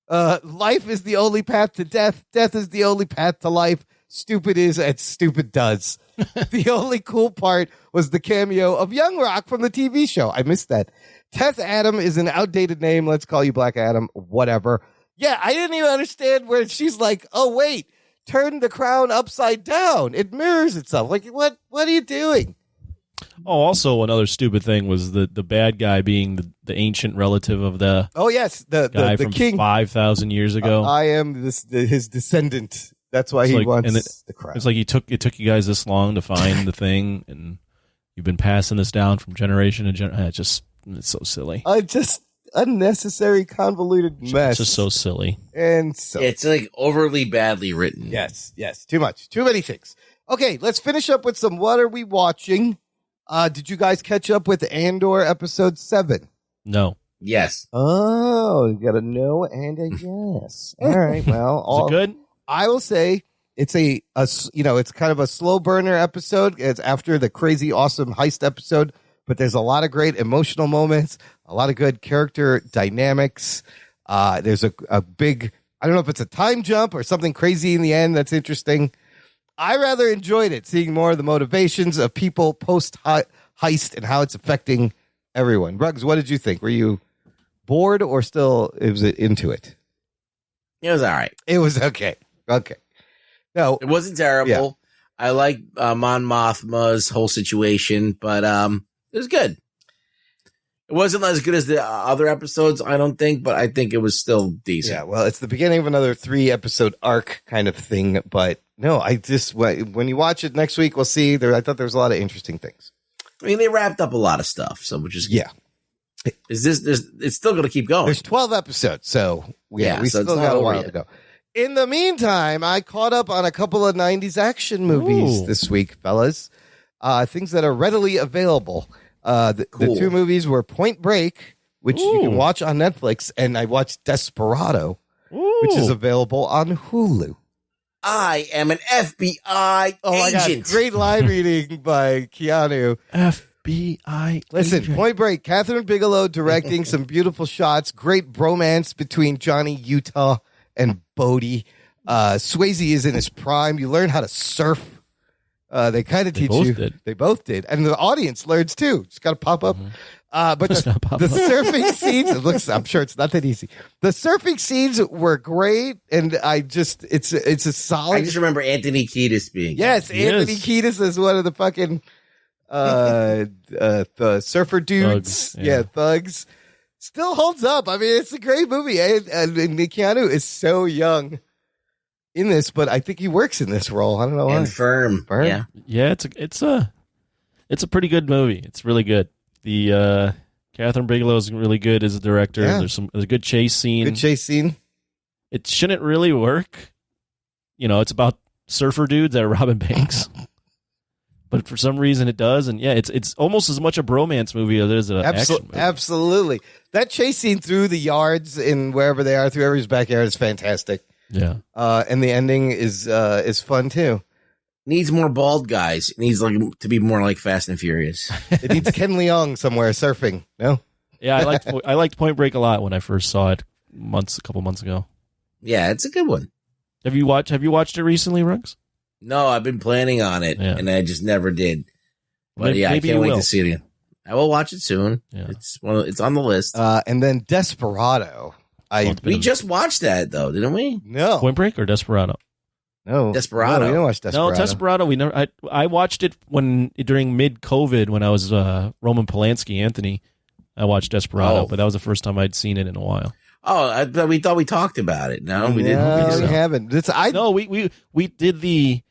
Life is the only path to death. Death is the only path to life. Stupid is as stupid does. The only cool part was the cameo of Young Rock from the TV show. I missed that. Teth Adam is an outdated name. Let's call you Black Adam. Whatever. Yeah, I didn't even understand where she's like, oh, wait, turn the crown upside down. It mirrors itself. Like, what are you doing? Oh, also another stupid thing was the bad guy being the ancient relative of the the guy the from king 5,000 years ago. I am his descendant. That's why he wants the crown. It's like it took you guys this long to find the thing, and you've been passing this down from generation to generation. It's so silly. Just unnecessary, convoluted mess. It's just so silly. And so it's like overly badly written. Yes. Too much. Too many things. Okay, let's finish up with some what are we watching? Did you guys catch up with Andor episode 7? No. Yes. Oh, you got a no and a yes. All right. Well, is it good? I will say it's it's kind of a slow burner episode. It's after the crazy awesome heist episode, but there's a lot of great emotional moments, a lot of good character dynamics. There's a big, I don't know if it's a time jump or something crazy in the end that's interesting. I rather enjoyed it, seeing more of the motivations of people post heist and how it's affecting everyone. Ruggs, what did you think? Were you bored or still was it into it? It was all right. It was okay. Okay. No, it wasn't terrible. Yeah. I like Mon Mothma's whole situation, but it was good. It wasn't as good as the other episodes, I don't think, but I think it was still decent. Yeah, well, it's the beginning of another 3-episode arc kind of thing, but no, when you watch it next week, we'll see. I thought there was a lot of interesting things. I mean, they wrapped up a lot of stuff, so which is good. Yeah. It's still going to keep going. There's 12 episodes, so we still got a while to go. In the meantime, I caught up on a couple of 90s action movies this week, fellas. Things that are readily available. The two movies were Point Break, which you can watch on Netflix, and I watched Desperado, which is available on Hulu. I am an FBI agent. My God. Great line reading by Keanu. FBI Listen, agent. Point Break, Catherine Bigelow directing, some beautiful shots, great bromance between Johnny Utah and Bodie. Swayze is in his prime. You learn how to surf. They kind of teach you. They both did. And the audience learns too. Just got to pop up. But the surfing scenes, I'm sure it's not that easy. The surfing scenes were great. And it's a solid. I just remember Anthony Kiedis being. Yes, Anthony Kiedis is one of the fucking the surfer dudes. Thugs, thugs. Still holds up. I mean, it's a great movie. And Keanu is so young in this, but I think he works in this role. I don't know why. And firm. Firm. Yeah. Yeah, it's a It's a pretty good movie. It's really good. The Catherine Bigelow is really good as a director. Yeah. There's a good chase scene. Good chase scene. It shouldn't really work. It's about surfer dudes that are robbing banks. But for some reason it does, and yeah, it's almost as much a bromance movie as it is an action movie. Absolutely. That chase scene through the yards in wherever they are, through everybody's backyard, is fantastic. Yeah. And the ending is fun too. Needs more bald guys. It needs to be more like Fast and Furious. It needs Ken Leung somewhere surfing. No. Yeah, I liked Point Break a lot when I first saw it a couple months ago. Yeah, it's a good one. Have you watched it recently, Ruggs? No, I've been planning on it, and I just never did. But Maybe I can't wait will. to see it again. I will watch it soon. Yeah. It's on the list. And then Desperado. We just watched that though, didn't we? No. Point Break or Desperado? No. Desperado. No, we didn't watch Desperado. No, Desperado. We never. I watched it during mid-COVID when I was Roman Polanski, Anthony. I watched Desperado, but that was the first time I'd seen it in a while. Oh, we thought we talked about it. No, we didn't. No, we haven't. No, we did the.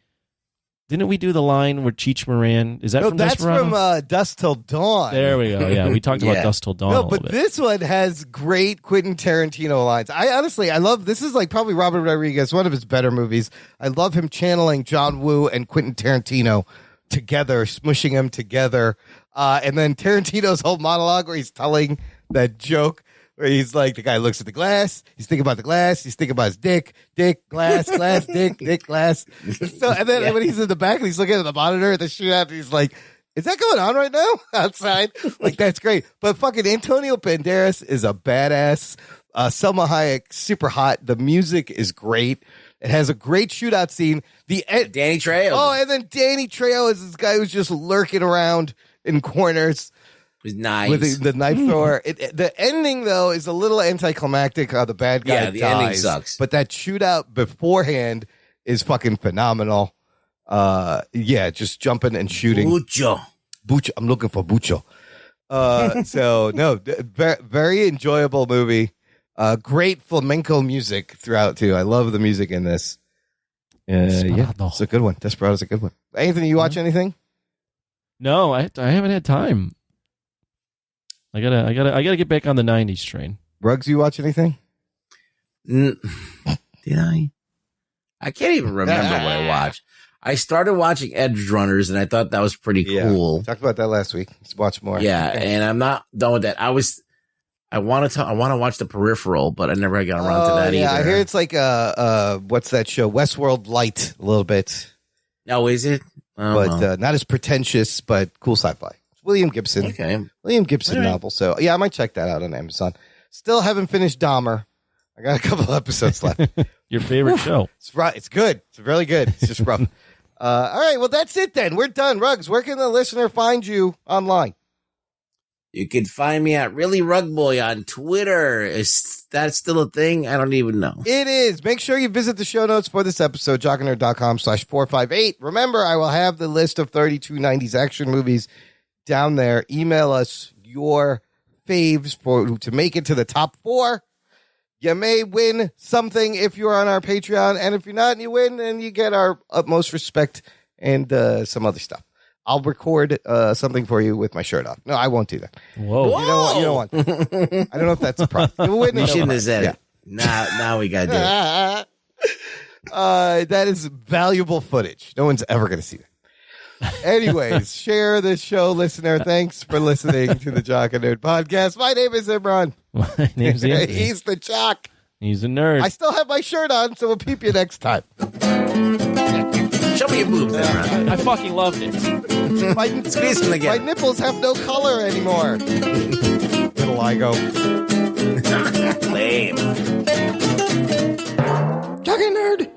Didn't we do the line where Cheech Moran? Is that from that's Desperado? from Dusk Till Dawn. There we go. Yeah, we talked about Dusk Till Dawn. No, a little but bit. this one has great Quentin Tarantino lines. I love this. Is like probably Robert Rodriguez, one of his better movies. I love him channeling John Woo and Quentin Tarantino together, smushing them together. And then Tarantino's whole monologue where he's telling that joke where he's like, the guy looks at the glass, he's thinking about the glass, he's thinking about his dick, glass, dick, glass. So, and then when he's in the back and he's looking at the monitor at the shootout, and he's like, is that going on right now outside? Like, that's great. But fucking Antonio Banderas is a badass. Selma Hayek, super hot. The music is great. It has a great shootout scene. Danny Trejo. Oh, and then Danny Trejo is this guy who's just lurking around in corners. With knives. With the knife thrower. The ending, though, is a little anticlimactic. The bad guy Yeah, the dies. ending sucks. But that shootout beforehand is fucking phenomenal. Just jumping and shooting. Bucho. I'm looking for Bucho. So, no, very enjoyable movie. Great flamenco music throughout, too. I love the music in this. Yeah, it's a good one. Desperado's a good one. Anthony, you watch anything? No, I haven't had time. I gotta get back on the '90s train. Ruggs, you watch anything? Did I? I can't even remember what I watched. I started watching Edge Runners, and I thought that was pretty cool. We talked about that last week. Let's watch more. Yeah, and I'm not done with that. I want to watch The Peripheral, but I never got around to that either. I hear it's like what's that show? Westworld Light, a little bit. Oh, is it? But not as pretentious, but cool sci-fi. William Gibson. Okay. William Gibson novel. So yeah, I might check that out on Amazon. Still haven't finished Dahmer. I got a couple episodes left. Your favorite show? It's good. It's really good. It's just rough. All right. Well, that's it then. We're done. Ruggs, where can the listener find you online? You can find me at Really Rug Boy on Twitter. Is that still a thing? I don't even know. It is. Make sure you visit the show notes for this episode, jockandnerd.com/458. Remember, I will have the list of 32 90s action movies down there. Email us your faves to make it to the top 4. You may win something if you're on our Patreon, and if you're not and you win, then you get our utmost respect and some other stuff. I'll record something for you with my shirt off. No, I won't do that. Whoa. You don't want that. I don't know if that's a problem. You shouldn't have said it. Now we got to do it. That is valuable footage. No one's ever going to see that. Anyways, share the show, listener. Thanks for listening to the Jock and Nerd podcast. My name is Imran. My name's Anthony. He's the Jock. He's a nerd. I still have my shirt on, so we'll peep you next time. Show me your boobs, Imran. I fucking loved it. Squeeze them again. My nipples have no color anymore. Little Ligo. Lame. Jock and Nerd.